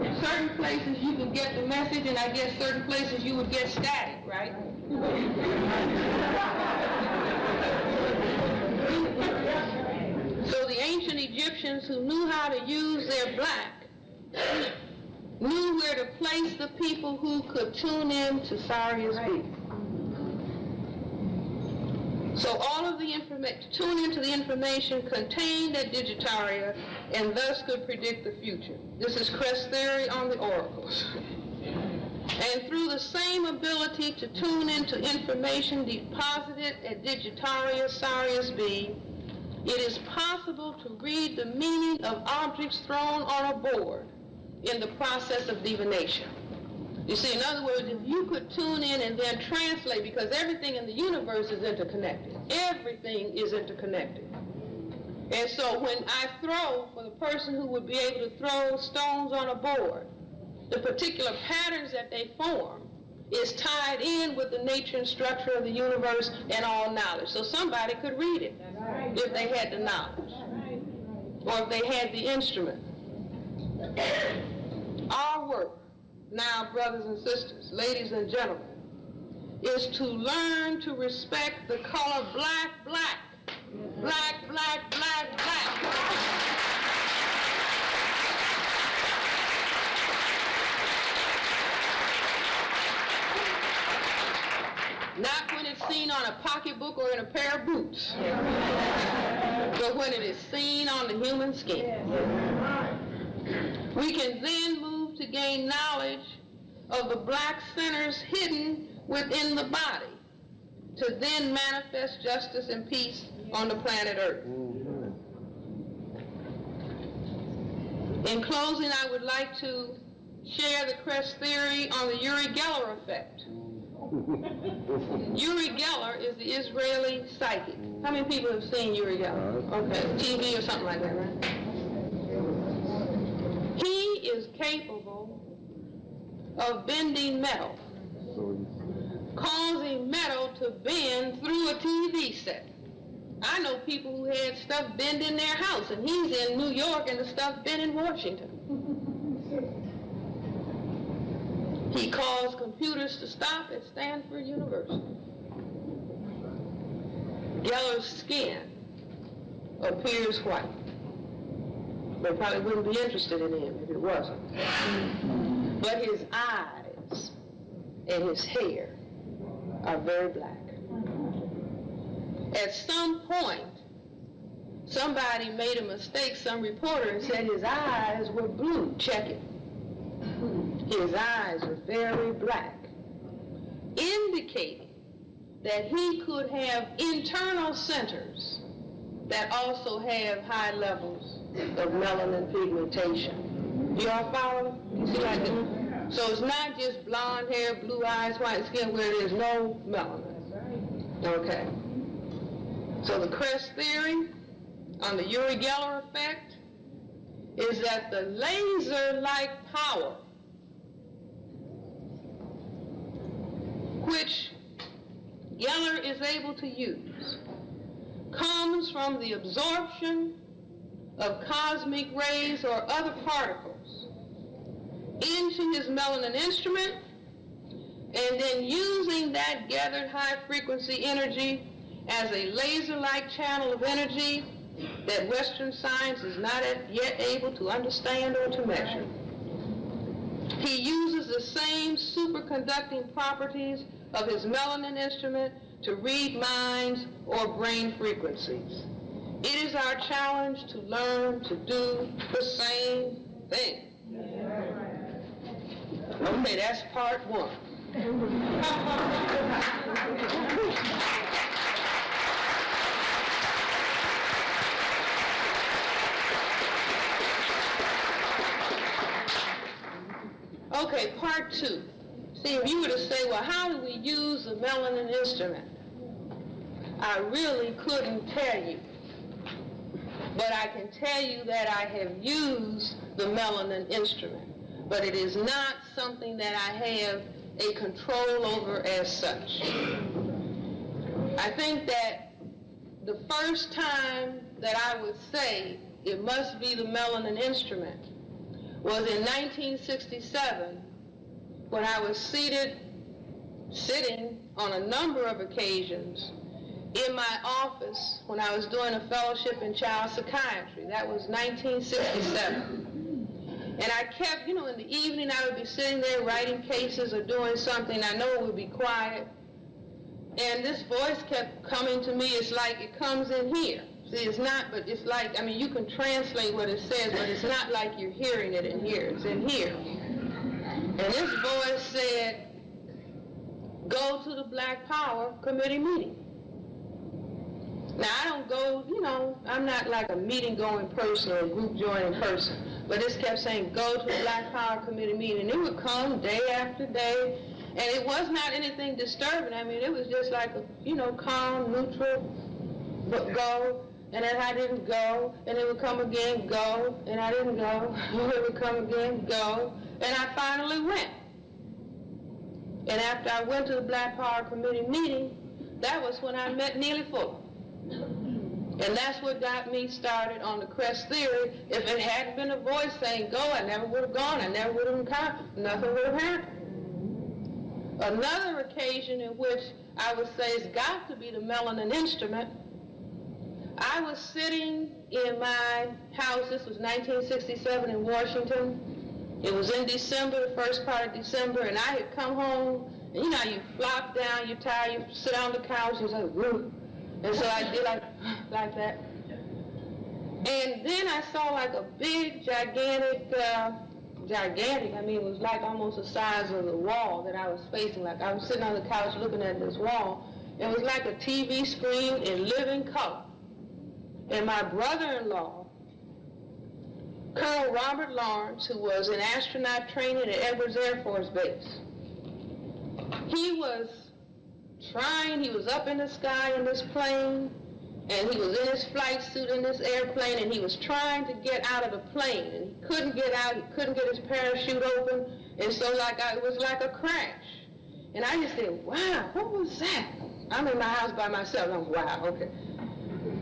In certain places you can get the message, and I guess certain places you would get static, right? So the ancient Egyptians who knew how to use their black knew where to place the people who could tune in to Sirius B. So all of the information, tune into the information contained at Digitaria, and thus could predict the future. This is Kress theory on the oracles. And through the same ability to tune into information deposited at Digitaria Sirius B, it is possible to read the meaning of objects thrown on a board in the process of divination. You see, in other words, if you could tune in and then translate, because everything in the universe is interconnected. Everything is interconnected. And so when I throw, for the person who would be able to throw stones on a board, the particular patterns that they form is tied in with the nature and structure of the universe and all knowledge. So somebody could read it if they had the knowledge, or if they had the instrument. Our work now, brothers and sisters, ladies and gentlemen, is to learn to respect the color black, black, black, black, black, black. Not when it's seen on a pocketbook or in a pair of boots, but when it is seen on the human skin. We can then move to gain knowledge of the black centers hidden within the body, to then manifest justice and peace on the planet Earth. In closing, I would like to share the Kress theory on the Uri Geller effect. Uri Geller is the Israeli psychic. How many people have seen Uri Geller? Okay, TV or something like that, right? He is capable of bending metal, causing metal to bend through a TV set. I know people who had stuff bend in their house, and he's in New York and the stuff bent in Washington. He caused computers to stop at Stanford University. Geller's skin appears white. They probably wouldn't be interested in him if it wasn't. But his eyes and his hair are very black. At some point, somebody made a mistake, some reporter, and said his eyes were blue. Check it. His eyes were very black, indicating that he could have internal centers that also have high levels of melanin pigmentation. Do y'all follow? You see what I do? So it's not just blonde hair, blue eyes, white skin where there's no melanin. Okay. So the Kress theory on the Uri Geller effect is that the laser-like power which Geller is able to use comes from the absorption of cosmic rays or other particles into his melanin instrument, and then using that gathered high-frequency energy as a laser-like channel of energy that Western science is not yet able to understand or to measure. He uses the same superconducting properties of his melanin instrument to read minds or brain frequencies. It is our challenge to learn to do the same thing. Okay, that's part one. Okay, part two. See, if you were to say, well, how do we use the melanin instrument? I really couldn't tell you. But I can tell you that I have used the melanin instrument. But it is not something that I have a control over as such. I think that the first time that I would say it must be the melanin instrument was in 1967 when I was sitting on a number of occasions in my office when I was doing a fellowship in child psychiatry. That was 1967. And I kept, in the evening I would be sitting there writing cases or doing something. I know it would be quiet. And this voice kept coming to me. It's like it comes in here. See, it's not, but it's like, you can translate what it says, but it's not like you're hearing it in here. It's in here. And this voice said, go to the Black Power Committee meeting. Now, I don't go, I'm not like a meeting-going person or a group-joining person, but this kept saying, go to the Black Power Committee meeting. And it would come day after day, and it was not anything disturbing. It was just like a, calm, neutral, but go. And then I didn't go, and it would come again, go, and I didn't go, and it would come again, go, and I finally went. And after I went to the Black Power Committee meeting, that was when I met Neely Fuller. And that's what got me started on the Kress theory. If it hadn't been a voice saying go, I never would have gone, I never would have encountered, nothing would have happened. Another occasion in which I would say it's got to be the melanin instrument, I was sitting in my house, this was 1967 in Washington. It was in December, the first part of December, and I had come home, and you flop down, you're tired, you sit on the couch, you're like, woo. And so I did like that. And then I saw like a big, gigantic, it was like almost the size of the wall that I was facing. Like I was sitting on the couch looking at this wall. It was like a TV screen in living color. And my brother-in-law, Colonel Robert Lawrence, who was in astronaut training at Edwards Air Force Base, he was up in the sky in this plane, and he was in his flight suit in this airplane, and he was trying to get out of the plane, and he couldn't get out, he couldn't get his parachute open, and so it was like a crash. And I just said, wow, what was that? I'm in my house by myself, I'm wow, okay.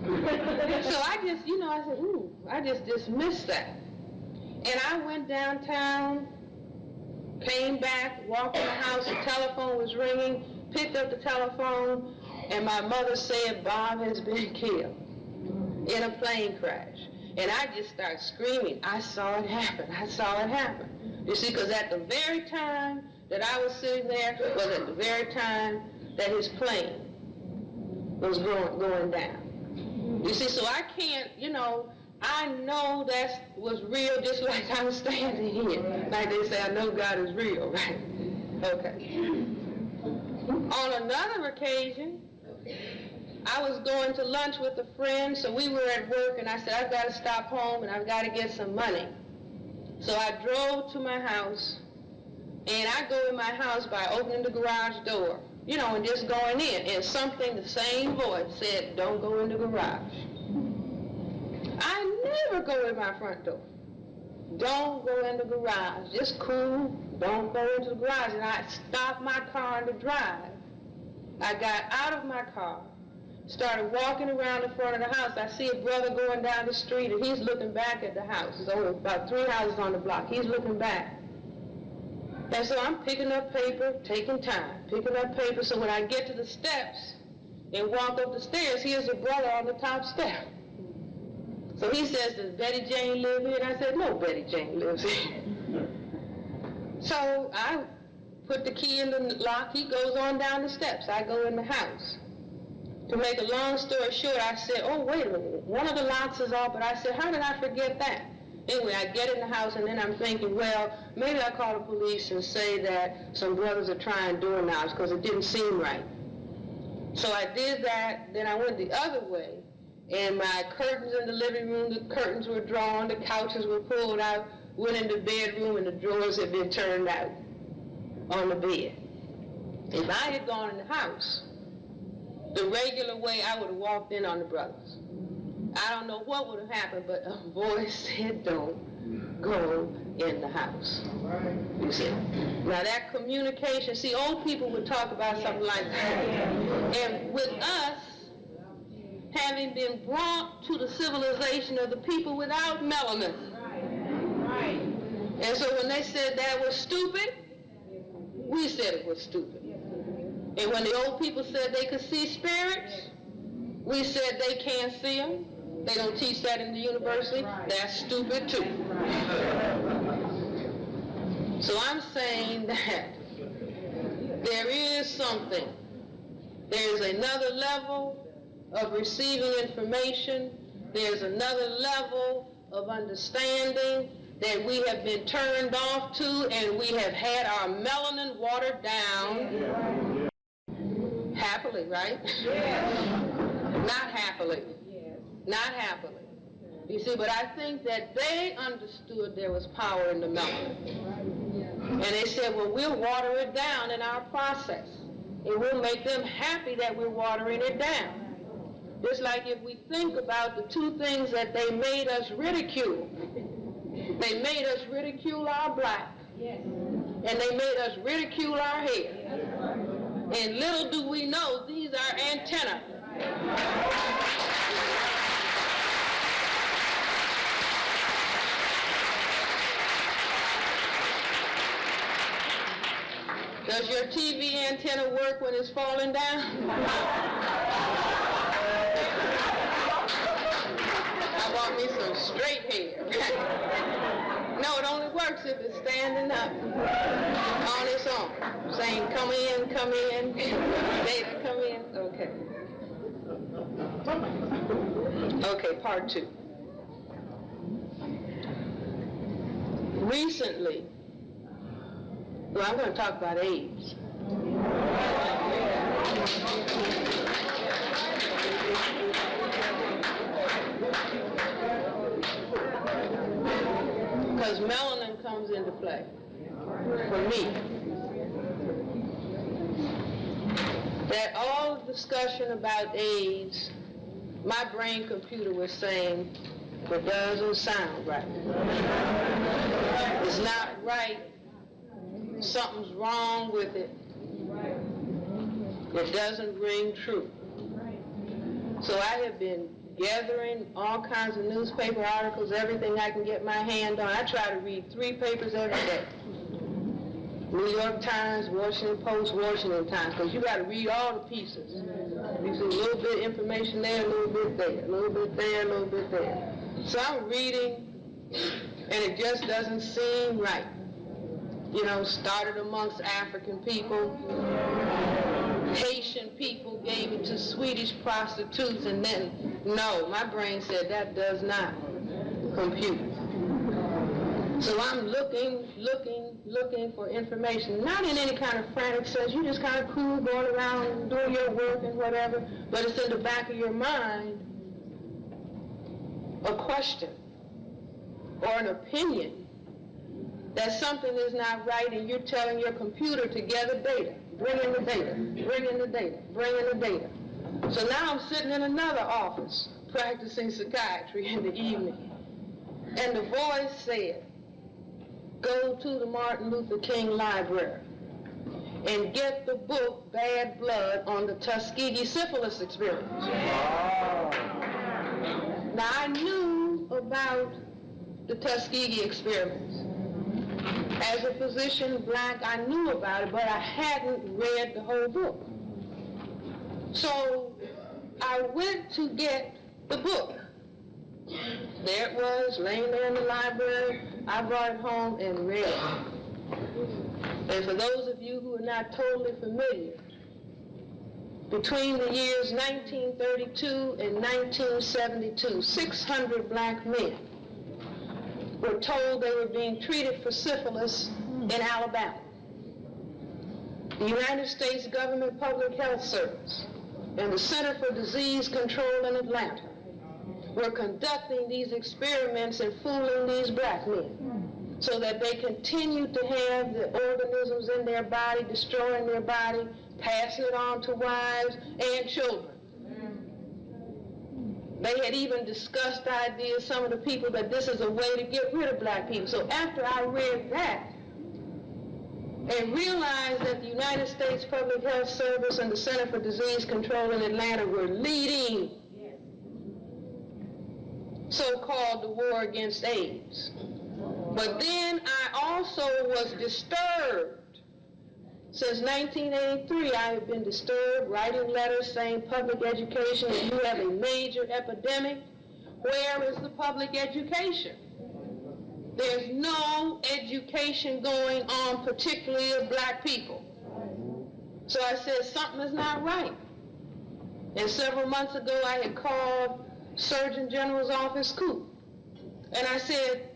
So I just, I said, ooh, I just dismissed that. And I went downtown, came back, walked in the house, the telephone was ringing, picked up the telephone, and my mother said Bob has been killed in a plane crash. And I just started screaming, I saw it happen, I saw it happen. You see, because at the very time that I was sitting there was at the very time that his plane was going down. You see, so I can't, I know that was real just like I'm standing here. Like they say, I know God is real, right? Okay. On another occasion, I was going to lunch with a friend, so we were at work, and I said, I've got to stop home and I've got to get some money. So I drove to my house, And I go in my house by opening the garage door, you know, and just going in. And something, the same voice said, don't go in the garage. I never go in my front door. Don't go in the garage. Just cool. Don't go into the garage. And I stopped my car in the drive. I got out of my car, started walking around the front of the house. I see a brother going down the street, and he's looking back at the house. There's only about 3 houses on the block. He's looking back. And so I'm picking up paper, taking time, picking up paper. So when I get to the steps and walk up the stairs, here's a brother on the top step. So he says, does Betty Jane live here? And I said, no, Betty Jane lives here. So I put the key in the lock. He goes on down the steps. I go in the house. To make a long story short, I said, oh, wait a minute. One of the locks is off, but I said, how did I forget that? Anyway, I get in the house, and then I'm thinking, well, maybe I'll call the police and say that some brothers are trying door knobs because it didn't seem right. So I did that. Then I went the other way, and my curtains in the living room, the curtains were drawn, the couches were pulled out, went in the bedroom, and the drawers had been turned out on the bed. If I had gone in the house the regular way, I would have walked in on the brothers. I don't know what would have happened, but a voice said, don't go in the house. You see? Now that communication, see, old people would talk about something like that. And with us, having been brought to the civilization of the people without melanin. And so when they said that was stupid, we said it was stupid. And when the old people said they could see spirits, we said they can't see them. They don't teach that in the university. That's stupid too. So I'm saying that there is something. There's another level of receiving information. There's another level of understanding that we have been turned off to, and we have had our melanin watered down. Happily, right? Not happily. Not happily. You see, but I think that they understood there was power in the melanin. And they said, well, we'll water it down in our process. It will make them happy that we're watering it down. Just like if we think about the 2 things that they made us ridicule. They made us ridicule our black. And they made us ridicule our hair. And little do we know, these are antennae. Does your TV antenna work when it's falling down? I want me some straight hair. No, it only works if it's standing up on its own, saying, come in, data, come in. Okay. Okay, part 2. Recently, well, I'm going to talk about AIDS. Because melanin comes into play for me. That all discussion about AIDS, my brain computer was saying, it doesn't sound right. It's not right. Something's wrong with it. It doesn't ring true. So I have been gathering all kinds of newspaper articles, everything I can get my hand on. I try to read 3 papers every day. New York Times, Washington Post, Washington Times, because you got to read all the pieces. You see a little bit of information there, a little bit there, a little bit there, a little bit there. So I'm reading, and it just doesn't seem right. You know, started amongst African people. Haitian people gave it to Swedish prostitutes, and then, no, my brain said that does not compute. So I'm looking for information, not in any kind of frantic sense. You just kind of cool, going around, doing your work and whatever, but it's in the back of your mind, a question or an opinion that something is not right and you're telling your computer to gather data, bring in the data, bring in the data, bring in the data. So now I'm sitting in another office practicing psychiatry in the evening, and the voice said, go to the Martin Luther King Library and get the book Bad Blood on the Tuskegee syphilis experiment. Now I knew about the Tuskegee experiments. As a physician, black, I knew about it, but I hadn't read the whole book. So I went to get the book. There it was, laying there in the library. I brought it home and read it. And for those of you who are not totally familiar, between the years 1932 and 1972, 600 black men were told they were being treated for syphilis in Alabama. The United States Government Public Health Service and the Center for Disease Control in Atlanta were conducting these experiments and fooling these black men so that they continued to have the organisms in their body, destroying their body, passing it on to wives and children. They had even discussed ideas, some of the people, that this is a way to get rid of black people. So after I read that and realized that the United States Public Health Service and the Center for Disease Control in Atlanta were leading so-called the war against AIDS. But then I also was disturbed. Since 1983, I have been disturbed, writing letters saying public education, if you have a major epidemic, where is the public education? There's no education going on, particularly of black people. So I said, something is not right. And several months ago, I had called Surgeon General's office, Coop. And I said,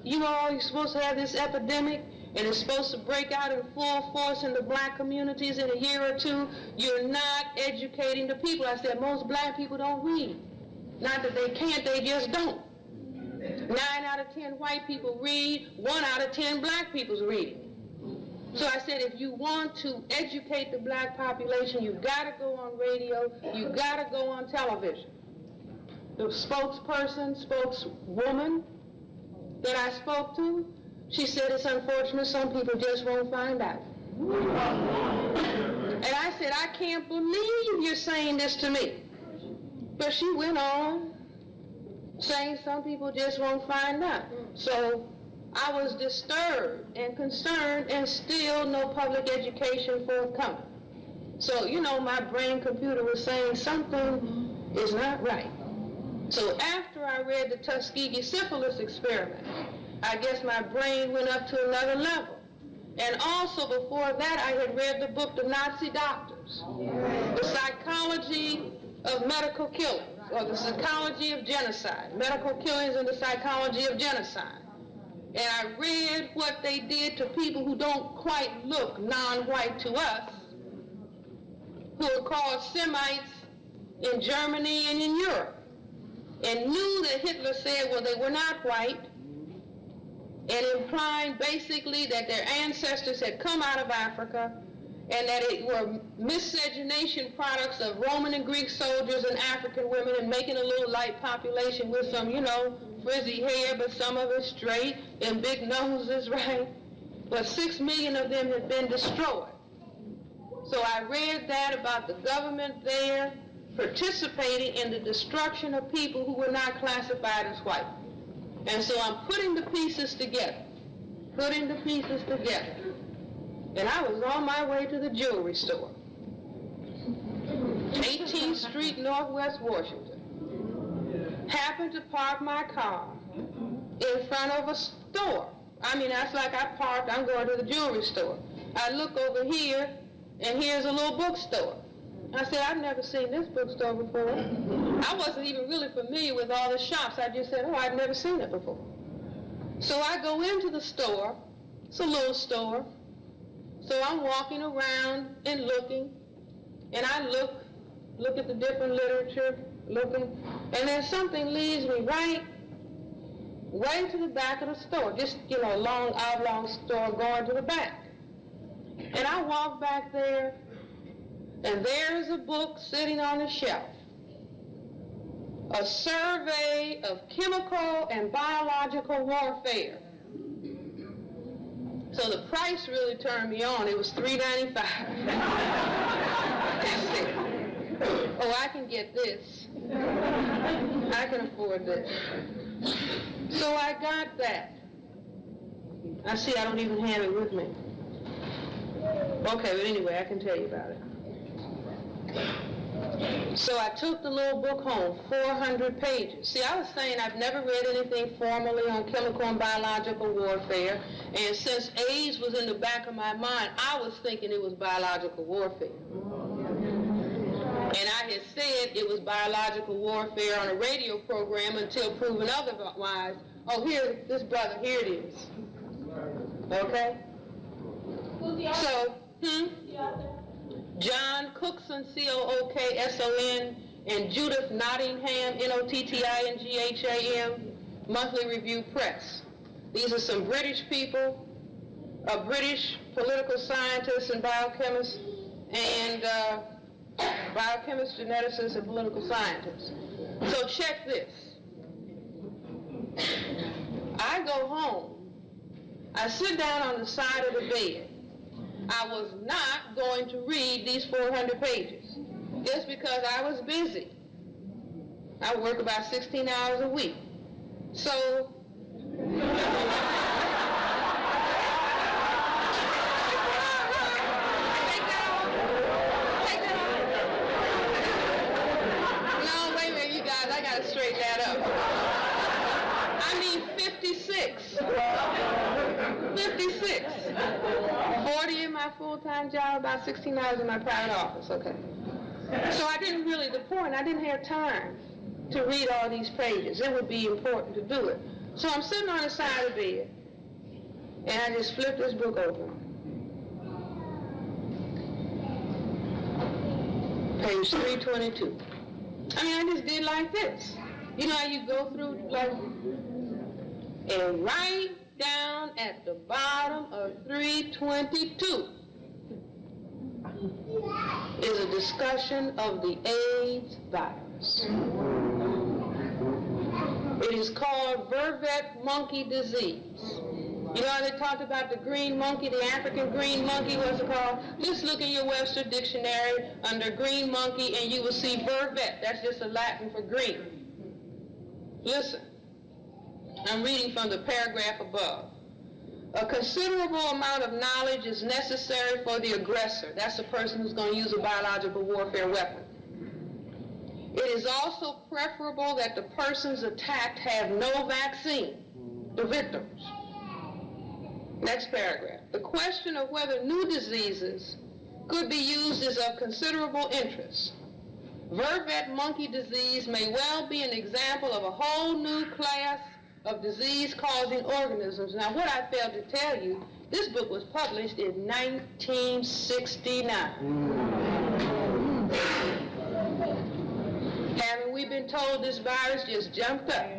you know, you're supposed to have this epidemic, and it's supposed to break out in full force in the black communities in a year or two. You're not educating the people. I said, most black people don't read. Not that they can't, they just don't. 9 out of 10 white people read, 1 out of 10 black people's reading. So I said, if you want to educate the black population, you've got to go on radio, you've got to go on television. The spokeswoman that I spoke to, she said, it's unfortunate, some people just won't find out. And I said, I can't believe you're saying this to me. But she went on saying some people just won't find out. So I was disturbed and concerned, and still no public education forthcoming. So, you know, my brain computer was saying something is not right. So after I read the Tuskegee syphilis experiment, I guess my brain went up to another level. And also before that, I had read the book, The Nazi Doctors, The Psychology of Medical Killings, or The Psychology of Genocide, Medical Killings and the Psychology of Genocide. And I read what they did to people who don't quite look non-white to us, who are called Semites in Germany and in Europe, and knew that Hitler said, well, they were not white, and implying basically that their ancestors had come out of Africa and that it were miscegenation products of Roman and Greek soldiers and African women, and making a little light population with some, you know, frizzy hair, but some of it straight, and big noses, right? But 6 million of them had been destroyed. So I read that about the government there participating in the destruction of people who were not classified as white. And so I'm putting the pieces together. And I was on my way to the jewelry store, 18th Street, Northwest Washington. Happened to park my car in front of a store. I mean, that's like I parked, I'm going to the jewelry store. I look over here, and here's a little bookstore. I said, I've never seen this bookstore before. I wasn't even really familiar with all the shops. I just said, oh, I've never seen it before. So I go into the store. It's a little store. So I'm walking around and looking, and I look at the different literature, looking, and then something leads me right way to the back of the store, just, a long, oblong store going to the back. And I walked back there, and there's a book sitting on the shelf, a survey of chemical and biological warfare. So the price really turned me on. It was $3.95. I said, oh, I can get this. I can afford this. So I got that. I see I don't even have it with me. Okay, but anyway, I can tell you about it. So I took the little book home, 400 pages. See, I was saying I've never read anything formally on chemical and biological warfare, and since AIDS was in the back of my mind, I was thinking it was biological warfare. And I had said it was biological warfare on a radio program until proven otherwise. Oh, here, this brother, here it is. Okay? So, John Cookson, Cookson, and Judith Nottingham, Nottingham, Monthly Review Press. These are some British people, a British political scientist and biochemist, and biochemist, geneticist, and political scientist. So check this. I go home. I sit down on the side of the bed. I was not going to read these 400 pages just because I was busy. I work about 16 hours a week. So, no, wait a minute, you guys, I gotta straighten that up. I mean 56. 56. 40 in my full-time job, about 16 hours in my private office, okay. So I didn't really, the point, I didn't have time to read all these pages. It would be important to do it. So I'm sitting on the side of the bed, and I just flipped this book open. Page 322. I mean, I just did like this. You know how you go through, like, and right down at the bottom of 322 is a discussion of the AIDS virus. It is called vervet monkey disease. You know how they talked about the green monkey, the African green monkey, what's it called? Just look in your Webster dictionary under green monkey and you will see vervet. That's just a Latin for green. Listen, I'm reading from the paragraph above. A considerable amount of knowledge is necessary for the aggressor. That's the person who's going to use a biological warfare weapon. It is also preferable that the persons attacked have no vaccine, the victims. Next paragraph. The question of whether new diseases could be used is of considerable interest. Vervet monkey disease may well be an example of a whole new class of disease-causing organisms. Now, what I failed to tell you, this book was published in 1969. Haven't we been told this virus just jumped up,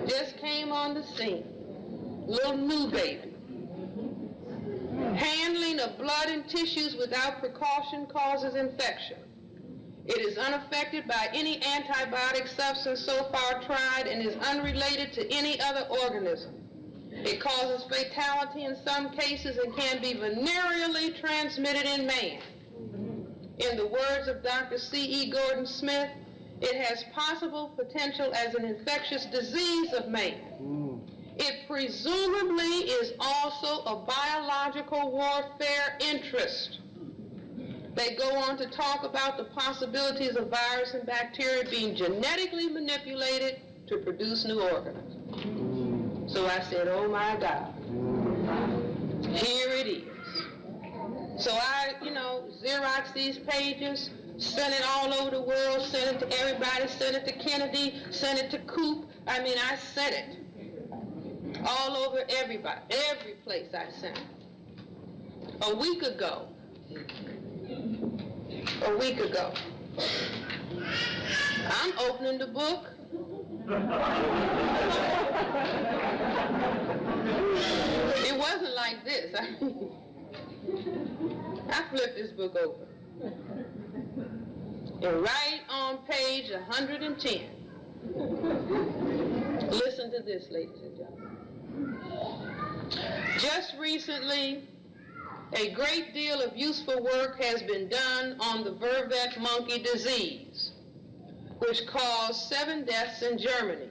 just came on the scene, little new baby. Handling of blood and tissues without precaution causes infection. It is unaffected by any antibiotic substance so far tried and is unrelated to any other organism. It causes fatality in some cases and can be venereally transmitted in man. In the words of Dr. C.E. Gordon Smith, it has possible potential as an infectious disease of man. It presumably is also a biological warfare interest. They go on to talk about the possibilities of virus and bacteria being genetically manipulated to produce new organisms. So I said, oh my God, here it is. So I, Xerox these pages, sent it all over the world, sent it to everybody, sent it to Kennedy, sent it to Coop. I mean, I sent it all over everybody, every place I sent it. A week ago, I'm opening the book, it wasn't like this. I flipped this book open. And right on page 110, listen to this, ladies and gentlemen. Just recently, a great deal of useful work has been done on the vervet monkey disease, which caused 7 deaths in Germany.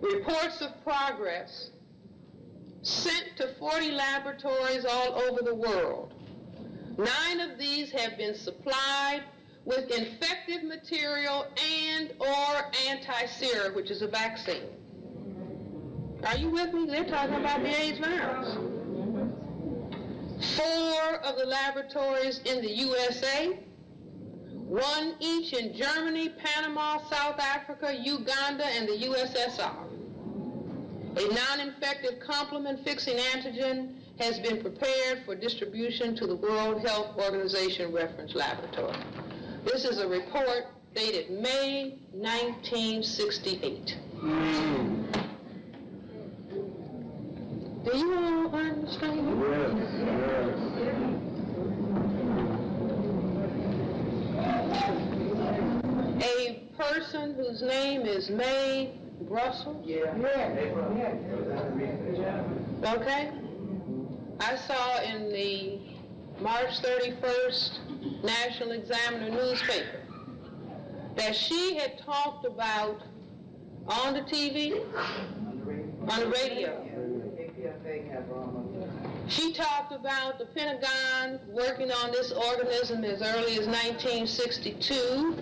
Reports of progress sent to 40 laboratories all over the world. 9 of these have been supplied with infective material and or anti-sera, which is a vaccine. Are you with me? They're talking about the AIDS virus. 4 of the laboratories in the USA, 1 each in Germany, Panama, South Africa, Uganda, and the USSR. A non-infective complement-fixing antigen has been prepared for distribution to the World Health Organization Reference Laboratory. This is a report dated May 1968. Do you all understand? Yes. A person whose name is Mae Brussels? Yeah. Okay. I saw in the March 31st National Examiner newspaper that she had talked about on the TV, on the radio. She talked about the Pentagon working on this organism as early as 1962,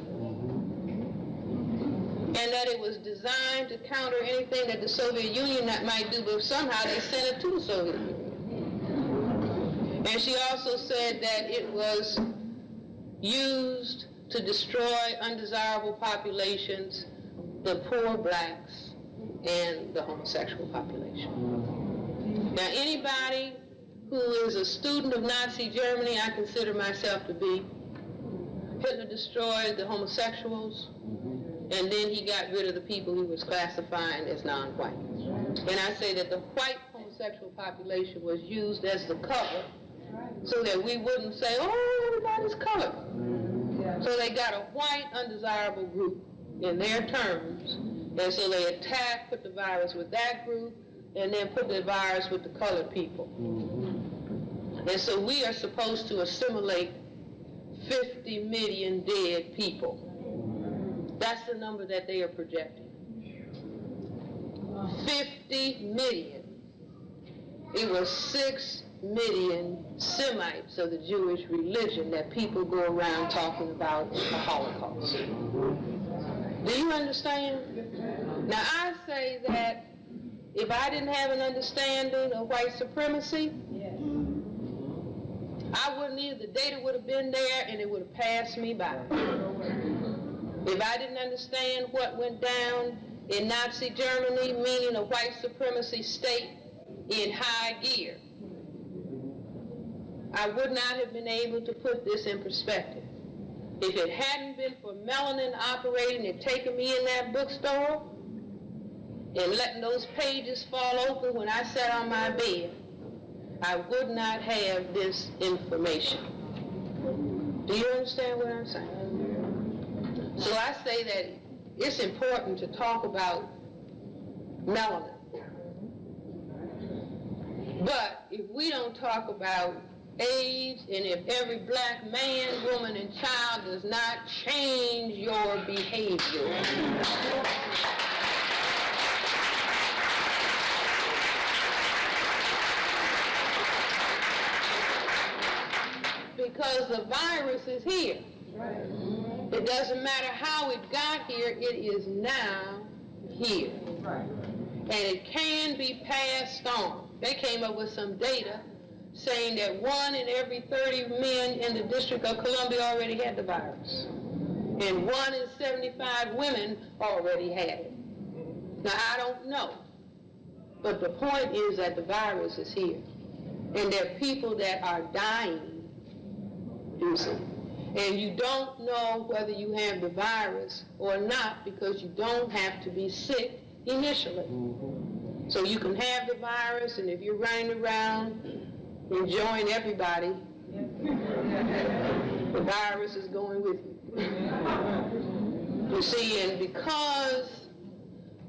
and that it was designed to counter anything that the Soviet Union might do, but somehow they sent it to the Soviet Union. And she also said that it was used to destroy undesirable populations, the poor blacks and the homosexual population. Now, anybody who is a student of Nazi Germany, I consider myself to be, Hitler destroyed the homosexuals, and then he got rid of the people he was classifying as non-white. And I say that the white homosexual population was used as the cover so that we wouldn't say, oh, everybody's colored. So they got a white undesirable group in their terms, and so they attacked, put the virus with that group, and then put the virus with the colored people. And so we are supposed to assimilate 50 million dead people. That's the number that they are projecting. 50 million. It was 6 million Semites of the Jewish religion that people go around talking about the Holocaust. Do you understand? Now I say that if I didn't have an understanding of white supremacy, I wouldn't either. The data would have been there and it would have passed me by. If I didn't understand what went down in Nazi Germany, meaning a white supremacy state in high gear, I would not have been able to put this in perspective. If it hadn't been for melanin operating and taking me in that bookstore and letting those pages fall open when I sat on my bed, I would not have this information. Do you understand what I'm saying? So I say that it's important to talk about melanin. But if we don't talk about AIDS, and if every black man, woman, and child does not change your behavior, because the virus is here. It doesn't matter how it got here, it is now here. And it can be passed on. They came up with some data saying that 1 in every 30 men in the District of Columbia already had the virus. And 1 in 75 women already had it. Now, I don't know. But the point is that the virus is here. And there are people that are dying, you see. And you don't know whether you have the virus or not because you don't have to be sick initially. So you can have the virus, and if you're running around enjoying everybody, the virus is going with you. You see, and because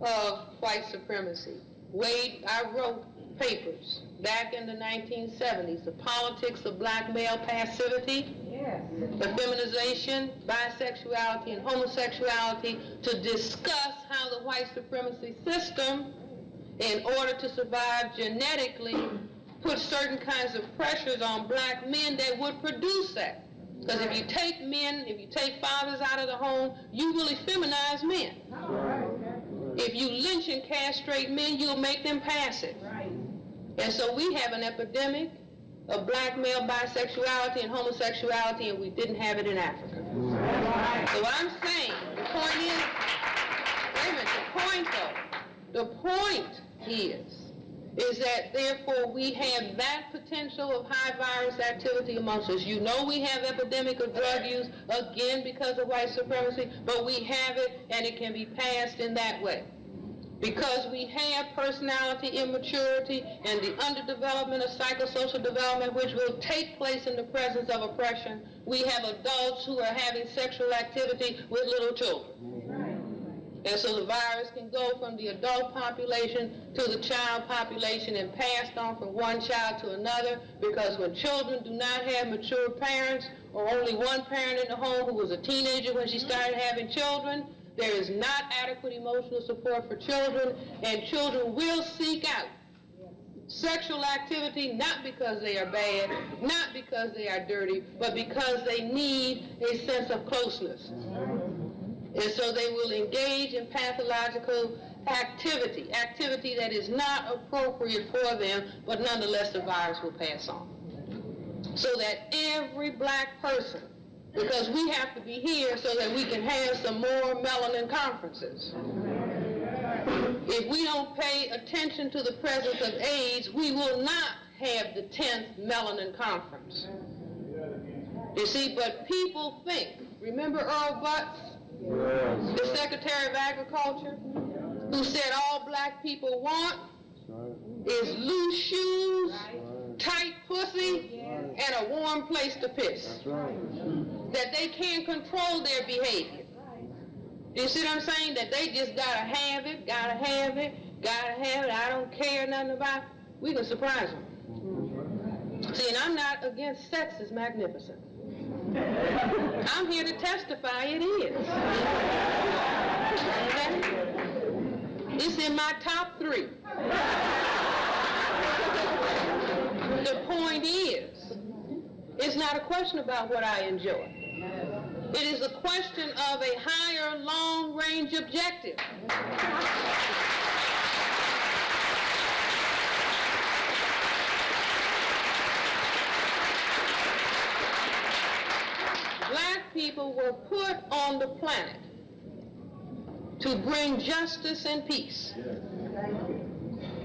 of white supremacy, I wrote papers back in the 1970s, The Politics of Black Male Passivity, the feminization, bisexuality, and homosexuality, to discuss how the white supremacy system, in order to survive genetically, put certain kinds of pressures on black men that would produce that. Because if you take men, if you take fathers out of the home, you will effeminize men. If you lynch and castrate men, you'll make them passive. And so we have an epidemic of black male bisexuality and homosexuality, and we didn't have it in Africa. So what I'm saying, the point is, wait a minute, the point is that therefore we have that potential of high virus activity amongst us. You know we have epidemic of drug use, again because of white supremacy, but we have it and it can be passed in that way. Because we have personality immaturity and the underdevelopment of psychosocial development, which will take place in the presence of oppression, we have adults who are having sexual activity with little children. And so the virus can go from the adult population to the child population and passed on from one child to another, because when children do not have mature parents, or only one parent in the home who was a teenager when she started having children, there is not adequate emotional support for children, and children will seek out sexual activity not because they are bad, not because they are dirty, but because they need a sense of closeness. And so they will engage in pathological activity that is not appropriate for them, but nonetheless the virus will pass on. So that every black person, because we have to be here so that we can have some more melanin conferences. If we don't pay attention to the presence of AIDS, we will not have the 10th melanin conference. You see, but people think, remember Earl Butz, the Secretary of Agriculture, who said all black people want is loose shoes, tight pussy, and a warm place to piss. That they can't control their behavior. You see what I'm saying? That they just gotta have it, I don't care nothing about it. We can surprise them. See, and I'm not against sex is magnificent. I'm here to testify it is. Okay? It's in my top 3. The point is, it's not a question about what I enjoy. It is a question of a higher long-range objective. Black people were put on the planet to bring justice and peace.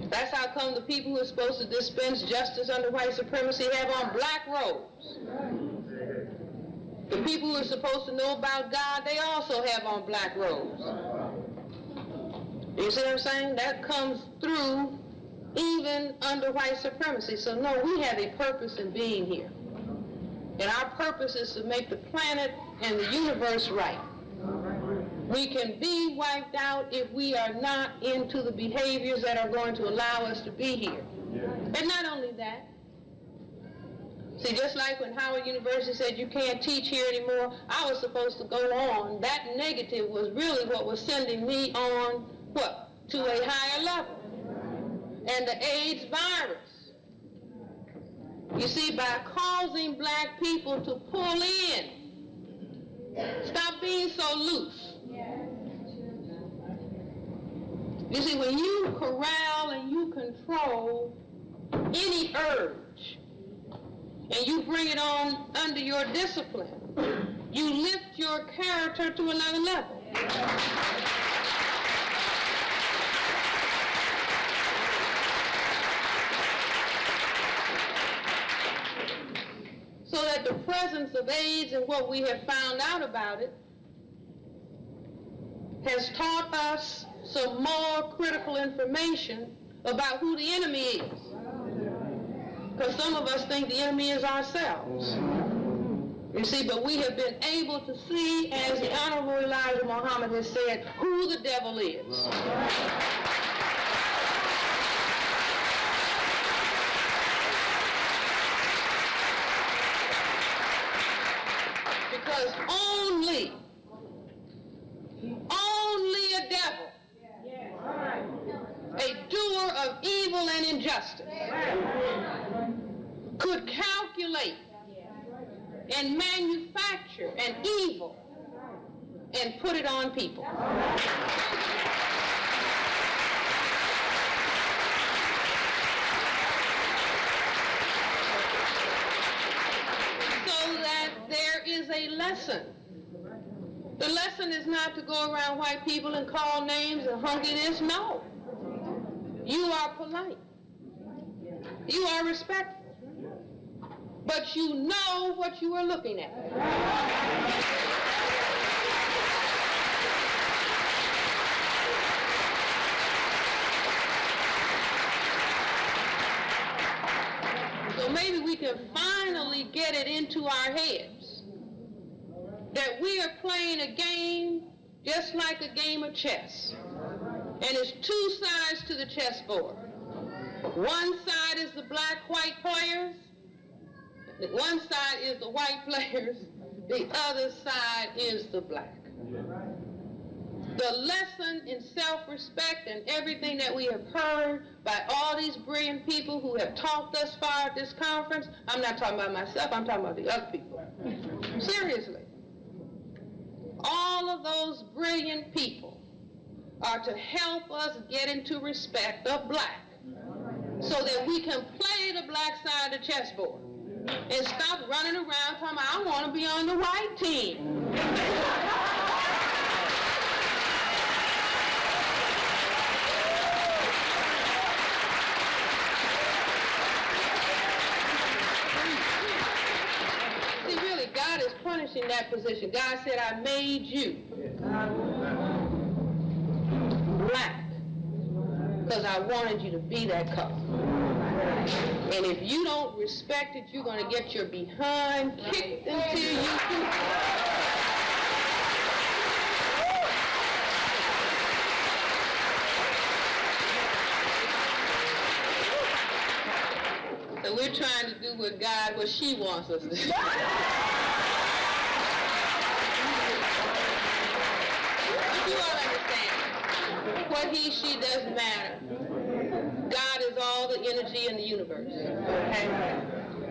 That's how come the people who are supposed to dispense justice under white supremacy have on black robes. The people who are supposed to know about God, they also have on black robes. You see what I'm saying? That comes through even under white supremacy. So no, we have a purpose in being here. And our purpose is to make the planet and the universe right. We can be wiped out if we are not into the behaviors that are going to allow us to be here. And not only that, see, just like when Howard University said you can't teach here anymore, I was supposed to go on. That negative was really what was sending me on, what? To a higher level. And the AIDS virus. You see, by causing black people to pull in, stop being so loose. You see, when you corral and you control any urge, and you bring it on under your discipline, you lift your character to another level. So that that the presence of AIDS and what we have found out about it has taught us some more critical information about who the enemy is. Because some of us think the enemy is ourselves. You see, but we have been able to see, as the Honorable Elijah Muhammad has said, who the devil is. Because only a devil, a doer of evil and injustice, could calculate and manufacture an evil and put it on people. So that there is a lesson. The lesson is not to go around white people and call names and hunky this. No. You are polite. You are respectful. But you know what you are looking at. So maybe we can finally get it into our heads that we are playing a game just like a game of chess. And it's two sides to the chessboard. One side is the black-white players. One side is the white players. The other side is the black. The lesson in self-respect and everything that we have heard by all these brilliant people who have talked thus far at this conference, I'm not talking about myself, I'm talking about the other people. Seriously. All of those brilliant people are to help us get into respect of black so that we can play the black side of the chessboard and stop running around talking about, I want to be on the white team. See, really, God is punishing that position. God said, I made you black because I wanted you to be that color. And if you don't respect it, you're going to get your behind kicked until you do. So we're trying to do what she wants us to do. You all understand. What he, she doesn't matter. God is all the energy in the universe. Okay?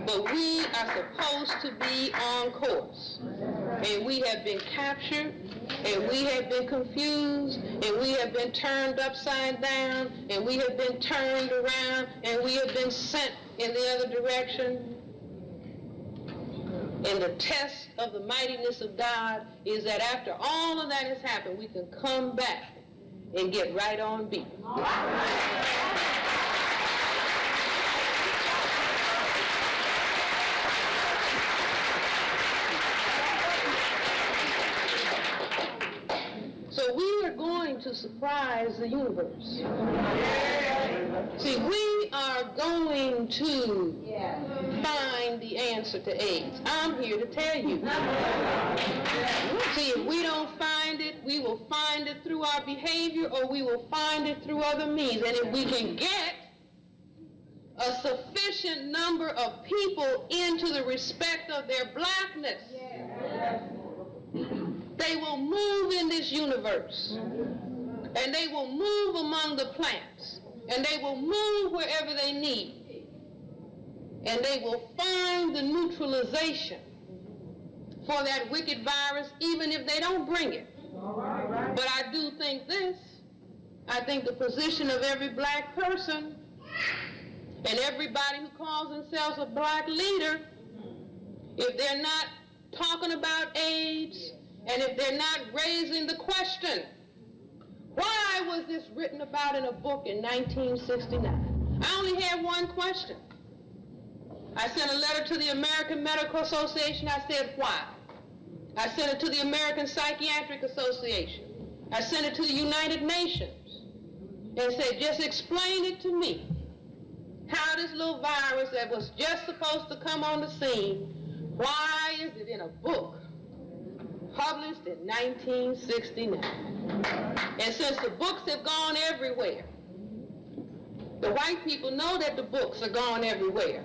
But we are supposed to be on course. And we have been captured, and we have been confused, and we have been turned upside down, and we have been turned around, and we have been sent in the other direction. And the test of the mightiness of God is that after all of that has happened, we can come back and get right on beat. So we are going to surprise the universe. See, we are going to find the answer to AIDS. I'm here to tell you. See, if we don't find it, we will find it through our behavior, or we will find it through other means. And if we can get a sufficient number of people into the respect of their blackness, they will move in this universe, and they will move among the plants, and they will move wherever they need, and they will find the neutralization for that wicked virus, even if they don't bring it. But I do think this. I think the position of every black person and everybody who calls themselves a black leader, if they're not talking about AIDS, and if they're not raising the question, why was this written about in a book in 1969? I only had one question. I sent a letter to the American Medical Association. I said, why? I sent it to the American Psychiatric Association. I sent it to the United Nations and said, just explain it to me. How this little virus that was just supposed to come on the scene, why is it in a book published in 1969? And since the books have gone everywhere, the white people know that the books are gone everywhere.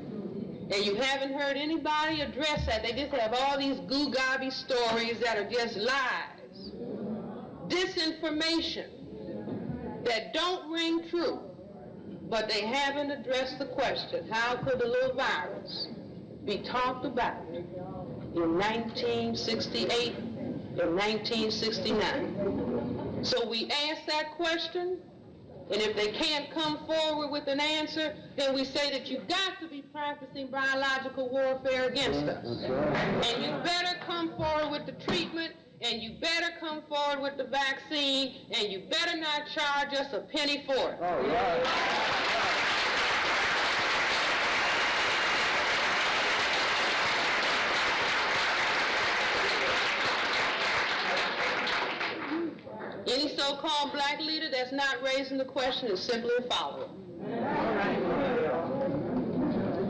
And you haven't heard anybody address that. They just have all these goo-gobby stories that are just lies, disinformation that don't ring true. But they haven't addressed the question, how could the little virus be talked about in 1968 and 1969? So we ask that question, and if they can't come forward with an answer, then we say that you've got to be practicing biological warfare against us. And you better come forward with the treatment, and you better come forward with the vaccine, and you better not charge us a penny for it. All right. Any so-called black leader that's not raising the question is simply a follower.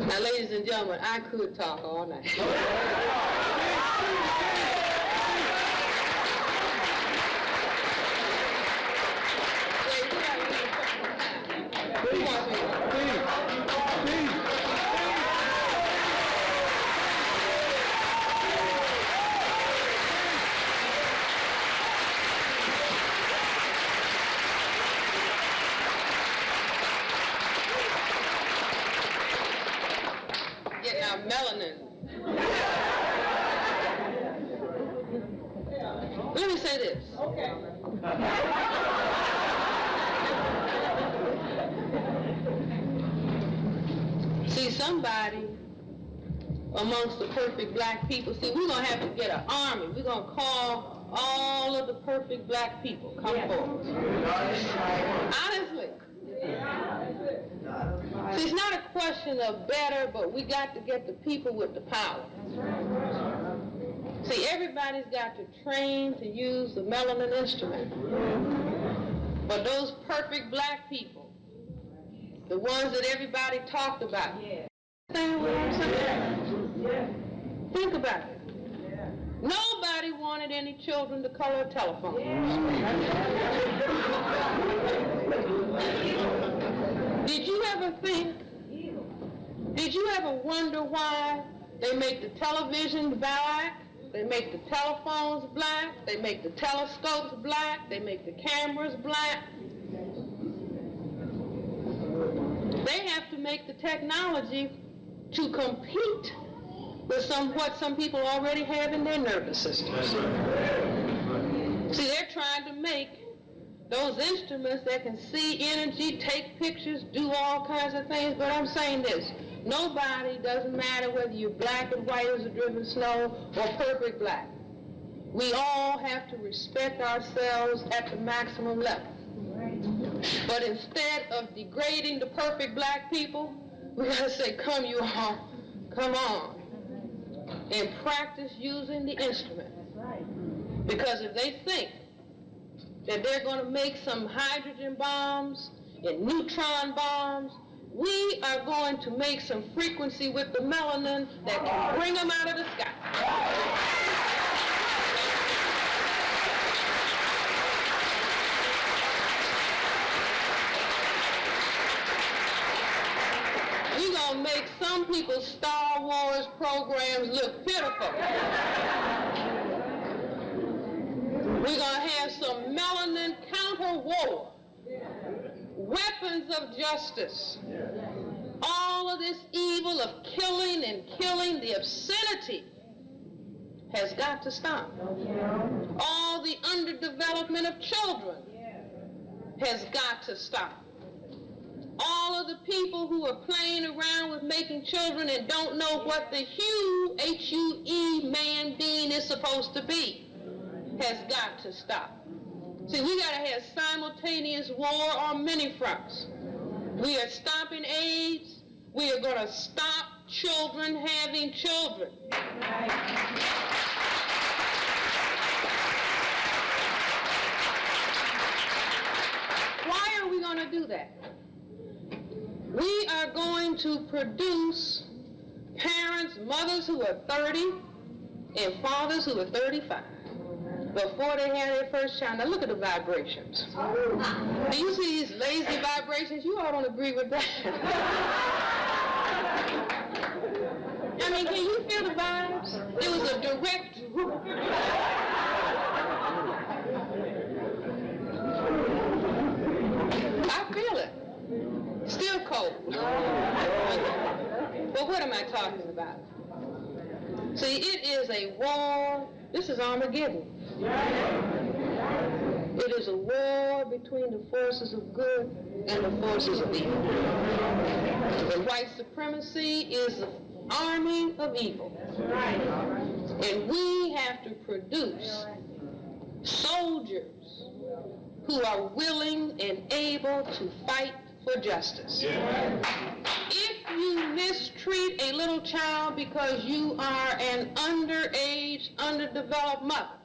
Now, ladies and gentlemen, I could talk all night. Getting our melanin. Let me say this. Okay. See, somebody amongst the perfect black people, see, we're going to have to get an army. We're going to call all of the perfect black people. Come forward. Honestly. See, it's not a question of better, but we got to get the people with the power. See, everybody's got to train to use the melanin instrument. But those perfect black people, the ones that everybody talked about, think about it. Nobody wanted any children to color a telephone. Did you ever think, did you ever wonder why they make the television black, they make the telephones black, they make the telescopes black, they make the cameras black? They have to make the technology to compete with what some people already have in their nervous systems. See, they're trying to make those instruments that can see energy, take pictures, do all kinds of things. But I'm saying this, nobody, doesn't matter whether you're black and white as a driven snow or perfect black. We all have to respect ourselves at the maximum level. But instead of degrading the perfect black people, we gotta say, come you all, come on, and practice using the instrument. Because if they think that they're going to make some hydrogen bombs and neutron bombs, we are going to make some frequency with the melanin that can bring them out of the sky. We're going to make some people's Star Wars programs look pitiful. We're going to have some melanin counter-war, weapons of justice. All of this evil of killing and killing, the obscenity has got to stop. All the underdevelopment of children has got to stop. All of the people who are playing around with making children and don't know what the hue, H-U-E, man being is supposed to be, has got to stop. See, we got to have simultaneous war on many fronts. We are stopping AIDS. We are going to stop children having children. Why are we going to do that? We are going to produce parents, mothers who are 30 and fathers who are 35 before they have their first child. Now look at the vibrations. Do you see these lazy vibrations? You all don't agree with that. I mean, can you feel the vibes? It was a direct... I feel it. Still cold. But what am I talking about? See, it is a war. This is Armageddon. It is a war between the forces of good and the forces of evil. The white supremacy is the army of evil. And we have to produce soldiers who are willing and able to fight for justice. If you mistreat a little child because you are an underage, underdeveloped mother,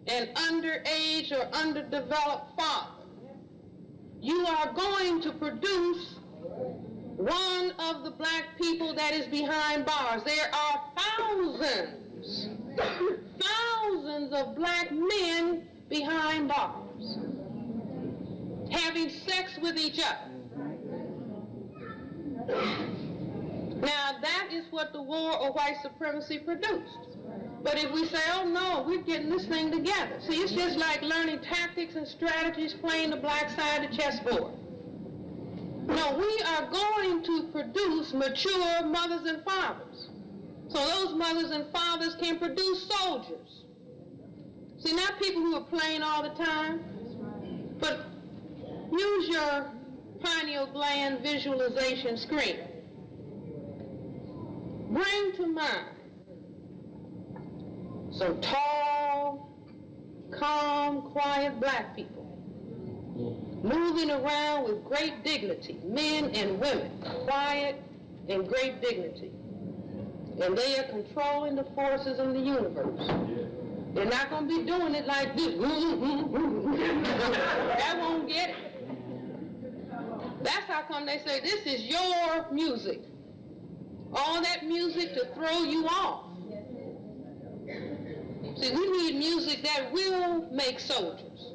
an underage or underdeveloped father, you are going to produce one of the black people that is behind bars. There are thousands of black men behind bars, having sex with each other. Now that is what the war of white supremacy produced. But if we say, oh no, we're getting this thing together. See, it's just like learning tactics and strategies, playing the black side of the chessboard. No, we are going to produce mature mothers and fathers. So those mothers and fathers can produce soldiers. See, not people who are playing all the time, but use your pineal gland visualization screen. Bring to mind some tall, calm, quiet black people moving around with great dignity, men and women, quiet and great dignity. And they are controlling the forces in the universe. They're not going to be doing it like this. That won't get it. That's how come they say, this is your music. All that music to throw you off. See, we need music that will make soldiers.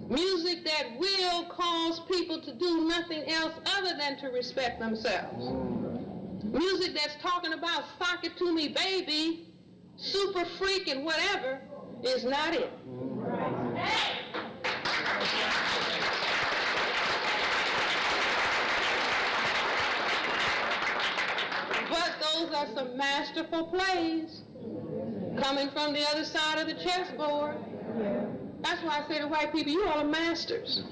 Music that will cause people to do nothing else other than to respect themselves. Music that's talking about sock it to me, baby, super freak and whatever is not it. But those are some masterful plays coming from the other side of the chessboard. That's why I say to white people, you all are masters.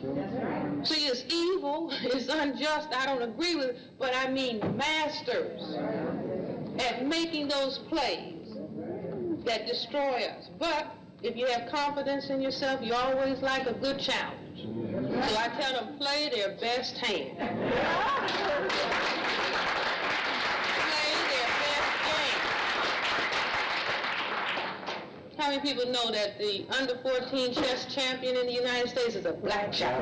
See, it's evil, it's unjust, I don't agree with it, but I mean masters at making those plays that destroy us. But if you have confidence in yourself, you always like a good challenge. So I tell them, play their best hand. How many people know that the under 14 chess champion in the United States is a black child?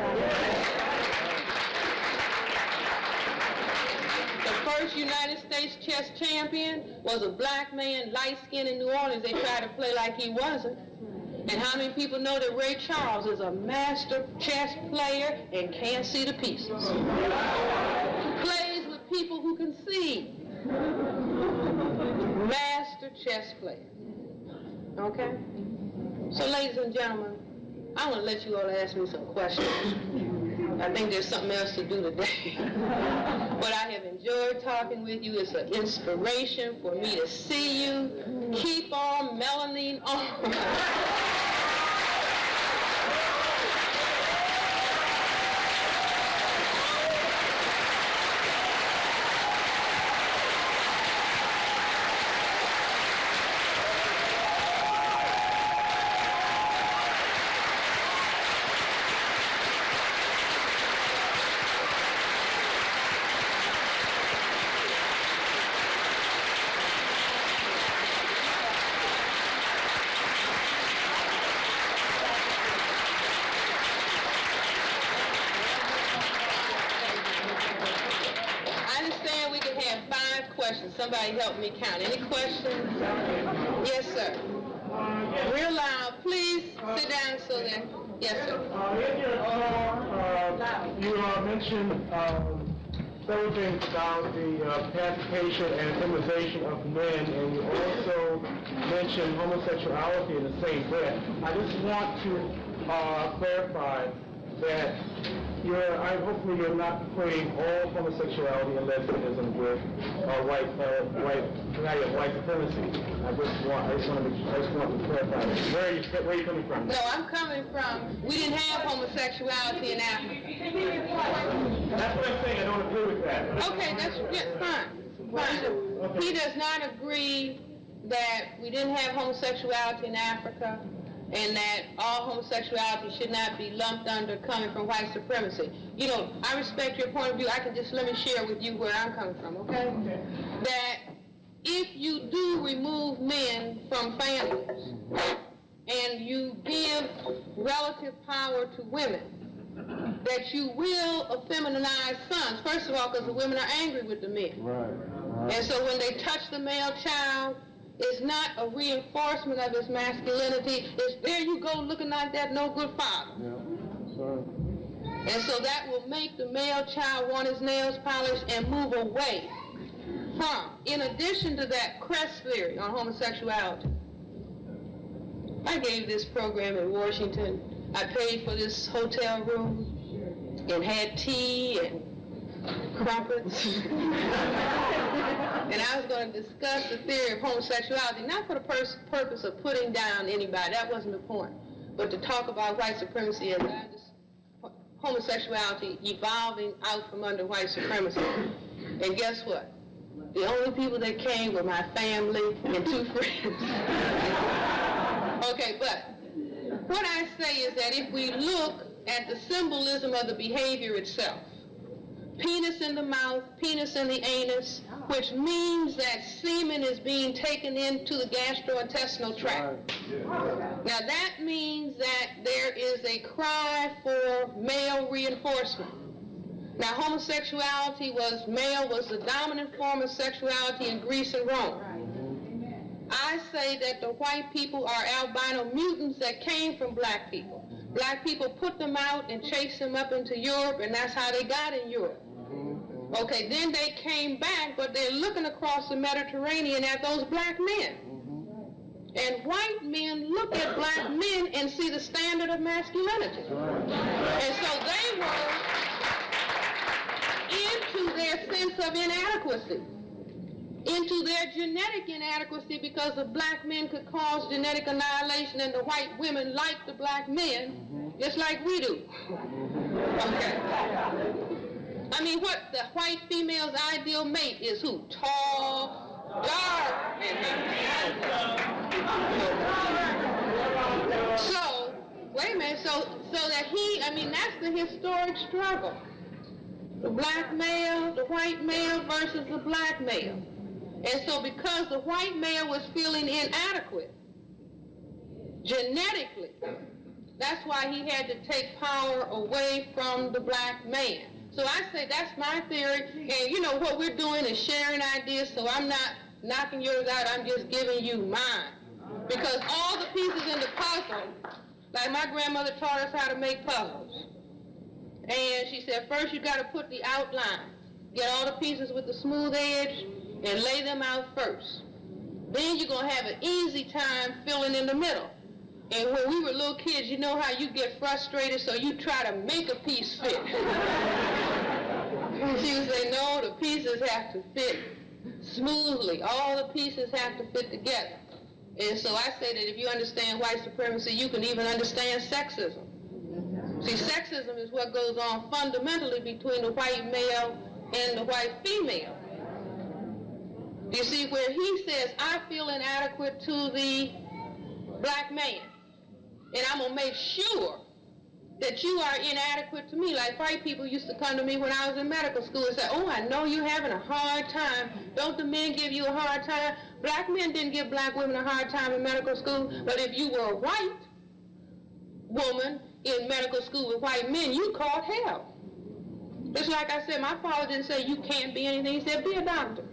The first United States chess champion was a black man, light-skinned in New Orleans. They tried to play like he wasn't. And how many people know that Ray Charles is a master chess player and can't see the pieces? Plays with people who can see. Master chess player. Okay? So ladies and gentlemen, I want to let you all ask me some questions. I think there's something else to do today. But I have enjoyed talking with you. It's an inspiration for me to see you. Keep on melanin on. questions? Somebody help me count. Any questions? Yes, sir. Real loud. Please sit down so that... Yes, sir. In your talk, you mentioned several things about the pacification and feminization of men, and you also mentioned homosexuality in the same breath. I just want to clarify that hopefully you're not equating all homosexuality and lesbianism with white supremacy. I just want to clarify that. Where are you coming from? No, I'm coming from, we didn't have homosexuality in Africa. That's what I'm saying. I don't agree with that. Okay, fine. Okay. He does not agree that we didn't have homosexuality in Africa, and that all homosexuality should not be lumped under coming from white supremacy. You know, I respect your point of view. Let me share with you where I'm coming from, okay? That if you do remove men from families and you give relative power to women, that you will effeminize sons. First of all, because the women are angry with the men. Right. And so when they touch the male child, it's not a reinforcement of his masculinity. It's, there you go, looking like that no good father. Yeah. Sorry. And so that will make the male child want his nails polished and move away from. In addition to that crest theory on homosexuality, I gave this program in Washington. I paid for this hotel room and had tea and crumpets. And I was going to discuss the theory of homosexuality, not for the purpose of putting down anybody. That wasn't the point. But to talk about white supremacy and homosexuality evolving out from under white supremacy. And guess what? The only people that came were my family and 2 friends. Okay, but what I say is that if we look at the symbolism of the behavior itself, penis in the mouth, penis in the anus, which means that semen is being taken into the gastrointestinal tract. Now that means that there is a cry for male reinforcement. Now homosexuality was the dominant form of sexuality in Greece and Rome. I say that the white people are albino mutants that came from black people. Black people put them out and chased them up into Europe, and that's how they got in Europe. Okay, then they came back, but they're looking across the Mediterranean at those black men. And white men look at black men and see the standard of masculinity. And so they were into their sense of inadequacy, into their genetic inadequacy, because the black men could cause genetic annihilation and the white women like the black men, just like we do. Okay. I mean, what the white female's ideal mate is who? Tall, dark, and so, wait a minute, so that that's the historic struggle. The black male, the white male versus the black male. And so because the white male was feeling inadequate, genetically, that's why he had to take power away from the black man. So I say that's my theory, and you know what we're doing is sharing ideas, so I'm not knocking yours out, I'm just giving you mine. Because all the pieces in the puzzle, like my grandmother taught us how to make puzzles. And she said, first you got to put the outline, get all the pieces with the smooth edge, and lay them out first. Then you're going to have an easy time filling in the middle. And when we were little kids, you know how you get frustrated, so you try to make a piece fit. She would say, no, the pieces have to fit smoothly. All the pieces have to fit together. And so I say that if you understand white supremacy, you can even understand sexism. See, sexism is what goes on fundamentally between the white male and the white female. You see, where he says, I feel inadequate to the black man, and I'm going to make sure that you are inadequate to me. Like white people used to come to me when I was in medical school and say, oh, I know you're having a hard time. Don't the men give you a hard time? Black men didn't give black women a hard time in medical school, but if you were a white woman in medical school with white men, you caught hell. Just like I said, my father didn't say you can't be anything. He said, be a doctor.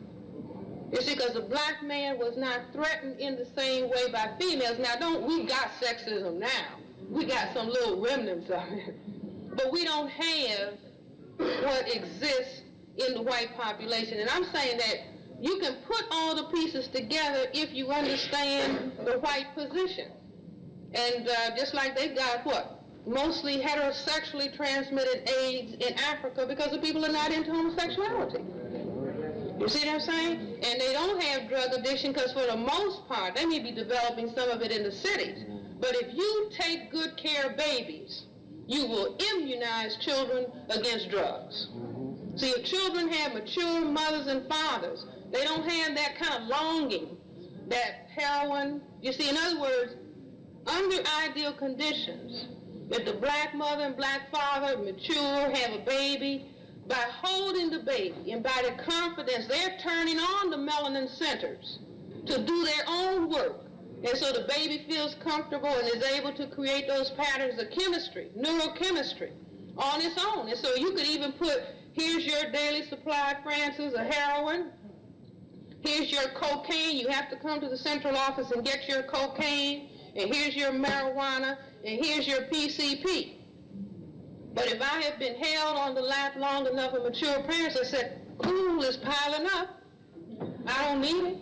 You see, because the black man was not threatened in the same way by females. Now, we got sexism now. We got some little remnants of it. But we don't have what exists in the white population. And I'm saying that you can put all the pieces together if you understand the white position. And just like they've got what? Mostly heterosexually transmitted AIDS in Africa because the people are not into homosexuality. You see what I'm saying? And they don't have drug addiction because for the most part, they may be developing some of it in the cities. But if you take good care of babies, you will immunize children against drugs. See, if children have mature mothers and fathers, they don't have that kind of longing, that heroin. You see, in other words, under ideal conditions, if the black mother and black father mature, have a baby, by holding the baby and by the confidence, they're turning on the melanin centers to do their own work. And so the baby feels comfortable and is able to create those patterns of chemistry, neurochemistry, on its own. And so you could even put, here's your daily supply, Francis, of heroin. Here's your cocaine. You have to come to the central office and get your cocaine. And here's your marijuana. And here's your PCP. But if I have been held on the lap long enough of mature parents that said, cool, it's piling up, I don't need it.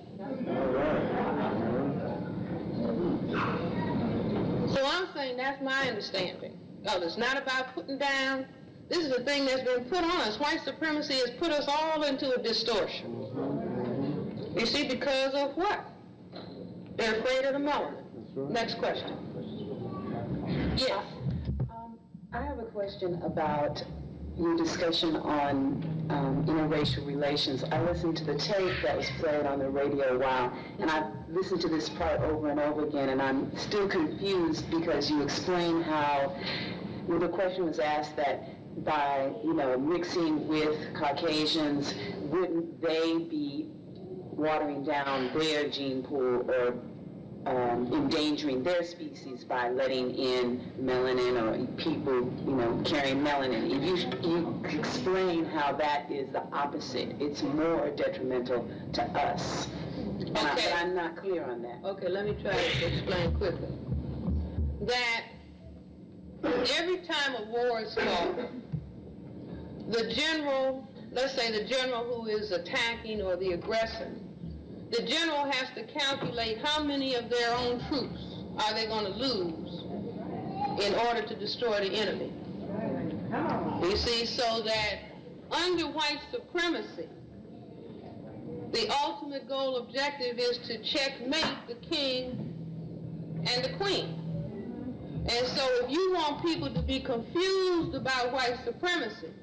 So I'm saying that's my understanding. Oh, it's not about putting down. This is a thing that's been put on us. White supremacy has put us all into a distortion. You see, because of what? They're afraid of the melanin. Right. Next question. Yes. I have a question about your discussion on interracial relations. I listened to the tape that was played on the radio a while, and I've listened to this part over and over again, and I'm still confused because you explained how, well, the question was asked that by, mixing with Caucasians, wouldn't they be watering down their gene pool or endangering their species by letting in melanin or people, carrying melanin. If you explain how that is the opposite, it's more detrimental to us. Okay. But I'm not clear on that. Okay, let me try to explain quickly. That every time a war is fought, the general, let's say the general who is attacking or the aggressor, the general has to calculate how many of their own troops are they going to lose in order to destroy the enemy. You see, so that under white supremacy, the ultimate goal objective is to checkmate the king and the queen. And so if you want people to be confused about white supremacy,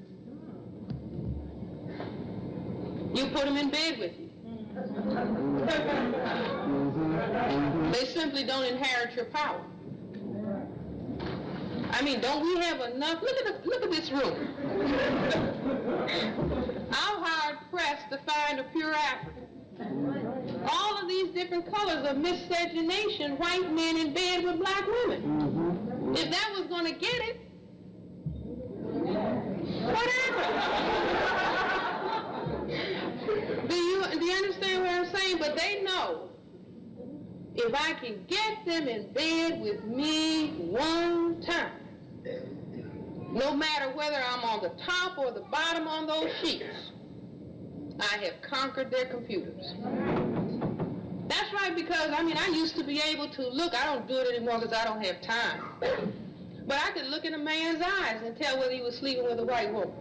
you put them in bed with you. They simply don't inherit your power. I mean, don't we have enough? Look at this room. I'm hard pressed to find a pure African. All of these different colors of miscegenation, white men in bed with black women. If that was going to get it, whatever. Do you understand what I'm saying? But they know if I can get them in bed with me one time, no matter whether I'm on the top or the bottom on those sheets, I have conquered their computers. That's right, because I used to be able to look. I don't do it anymore because I don't have time. But I could look in a man's eyes and tell whether he was sleeping with a white woman.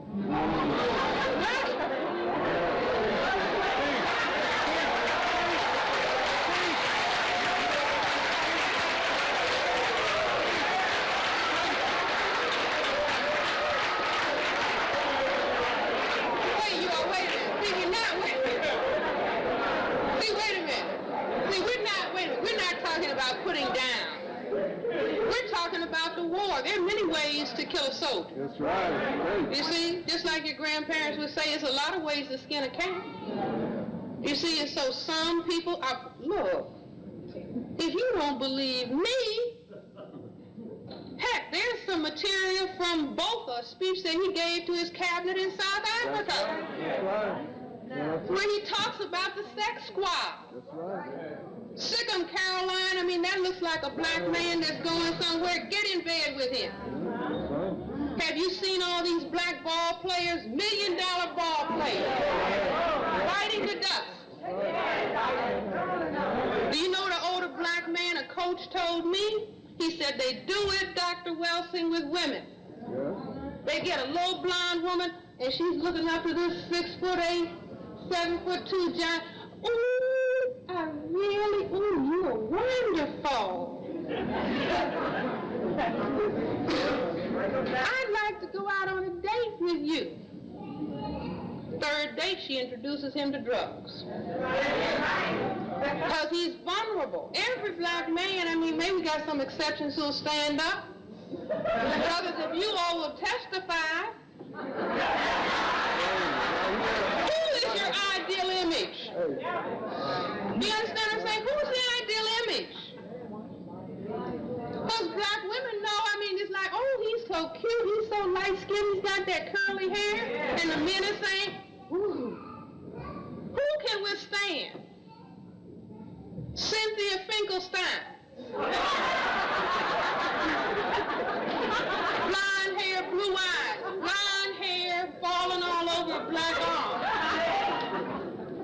Putting down. We're talking about the war. There are many ways to kill a soldier. That's right. You see, just like your grandparents would say, it's a lot of ways to skin a cat. You see, and so some people are, look, if you don't believe me, heck, there's some material from both a speech that he gave to his cabinet in South Africa. That's right. where he talks about the sex squad. That's right. Sikkim, Caroline, I mean, that looks like a black man that's going somewhere. Get in bed with him. That's right. Have you seen all these black ball players, $1 million ball players, fighting the dust? Do you know the older black man a coach told me? He said they do it, Dr. Welsing, with women. Yes. They get a little blonde woman, and she's looking up to this 6'8", 7'2" giant. Ooh, you're wonderful. I'd like to go out on a date with you. Third date, she introduces him to drugs. Because he's vulnerable. Every black man, I mean, maybe we got some exceptions who'll stand up. Brothers, if you all will testify, who is your ideal image? You understand what I'm saying? Who's the ideal image? Because black women know, I mean, it's like, oh, he's so cute, he's so light-skinned, he's got that curly hair, and the men are saying, ooh, who can withstand Cynthia Finkelstein? Blonde hair, blue eyes, blonde hair falling all over a black arm.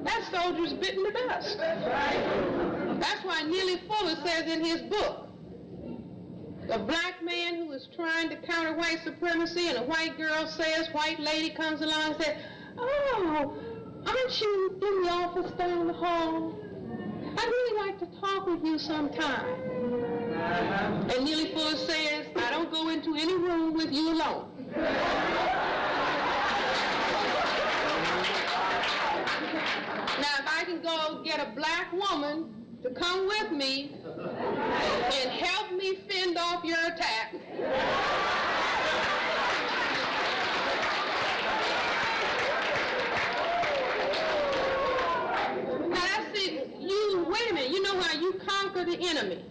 That soldier's bitten the dust. That's why Neely Fuller says in his book, a black man who is trying to counter white supremacy, and a white girl says, white lady comes along and says, oh, aren't you in the office down the hall? I'd really like to talk with you sometime. And Neely Fuller says, I don't go into any room with you alone. Now, if I can go get a black woman to come with me and help me fend off your attack, now that's it. Wait a minute, you know how you conquer the enemy?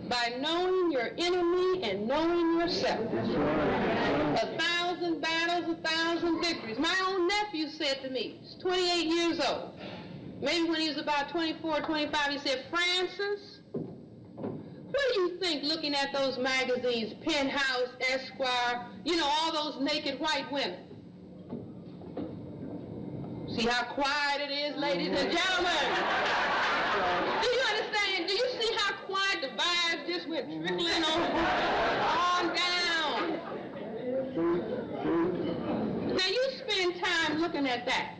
By knowing your enemy and knowing yourself. 1,000 battles, 1,000 victories. My own nephew said to me, he's 28 years old. Maybe when he was about 24, 25, he said, Francis, what do you think looking at those magazines, Penthouse, Esquire, you know, all those naked white women? See how quiet it is, ladies and gentlemen? Do you understand? Do you see how quiet the vibes just went trickling on down? Now you spend time looking at that.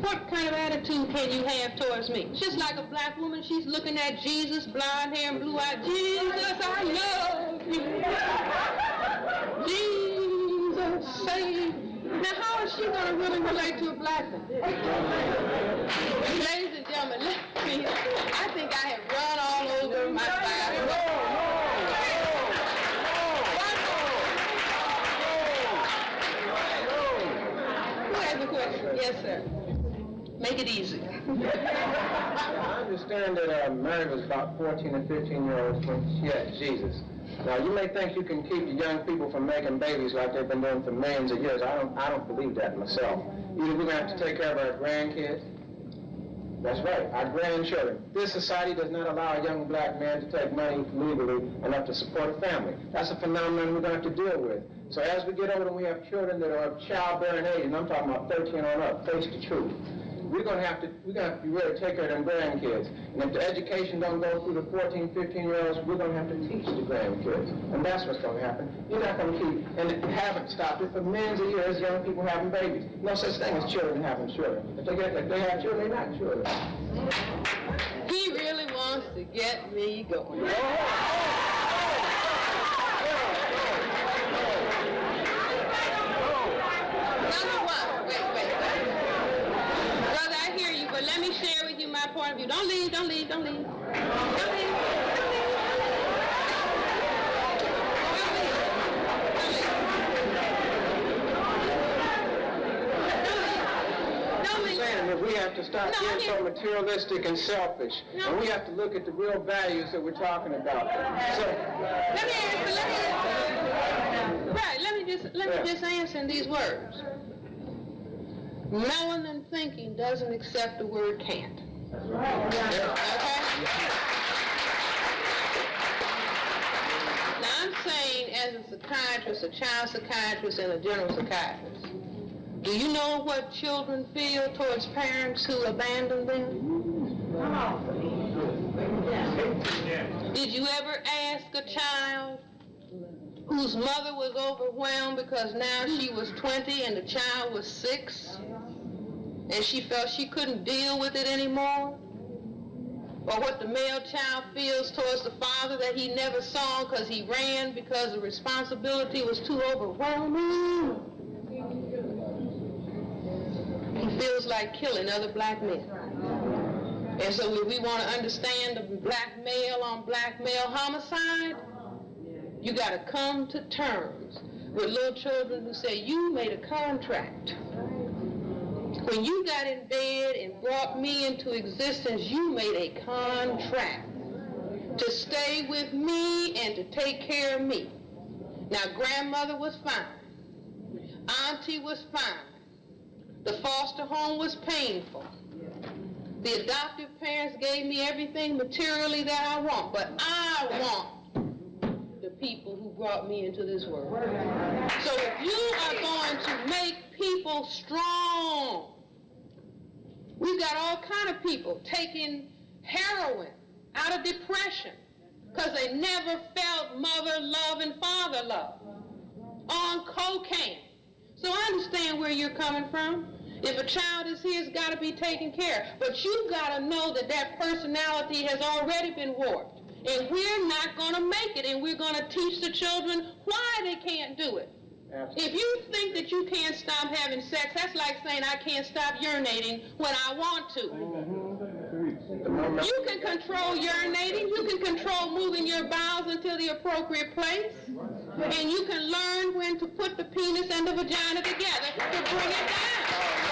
What kind of attitude can you have towards me? Just like a black woman, she's looking at Jesus, blonde hair and blue eyes. Jesus, I love you. Jesus, save. Now, how is she going to really relate to a black woman? Ladies and gentlemen, I think I have run all over my side. Who has a question? Yes, sir. Make it easy. I understand that Mary was about 14 and 15-year-olds when she had Jesus. Now, you may think you can keep the young people from making babies like they've been doing for millions of years. I don't believe that myself. Either we're going to have to take care of our grandkids. That's right, our grandchildren. This society does not allow a young black man to take money legally enough to support a family. That's a phenomenon we're going to have to deal with. So as we get older and we have children that are of childbearing age, and I'm talking about 13 on up, face the truth. We're going to have to be ready to take care of them grandkids. And if the education don't go through the 14, 15-year-olds, we're going to have to teach the grandkids. And that's what's going to happen. You're not going to keep, and haven't stopped it for millions of years, young people having babies. No such thing as children having children. If they have children, they're not children. He really wants to get me going. Number one, wait. Brother, I hear you, but let me share with you my point of view. Don't leave. If we have to stop being so materialistic and selfish, and we have to look at the real values that we're talking about. So, let me answer in these words. Knowing and thinking doesn't accept the word can't. Okay? Now I'm saying as a psychiatrist, a child psychiatrist, and a general psychiatrist, do you know what children feel towards parents who abandon them? Did you ever ask a child whose mother was overwhelmed because now she was 20 and the child was 6, and she felt she couldn't deal with it anymore? Or what the male child feels towards the father that he never saw because he ran because the responsibility was too overwhelming? He feels like killing other black men. And so if we want to understand the black male on black male homicide, you got to come to terms with little children who say, you made a contract. When you got in bed and brought me into existence, you made a contract to stay with me and to take care of me. Now, grandmother was fine. Auntie was fine. The foster home was painful. The adoptive parents gave me everything materially that I want, but I want the people who brought me into this world. So if you are going to make people strong, we've got all kind of people taking heroin out of depression because they never felt mother love and father love, on cocaine. So I understand where you're coming from. If a child is here, it's got to be taken care of. But you've got to know that that personality has already been warped. And we're not going to make it, and we're going to teach the children why they can't do it. Absolutely. If you think that you can't stop having sex, that's like saying I can't stop urinating when I want to. You can control urinating. You can control moving your bowels into the appropriate place. And you can learn when to put the penis and the vagina together to bring it down.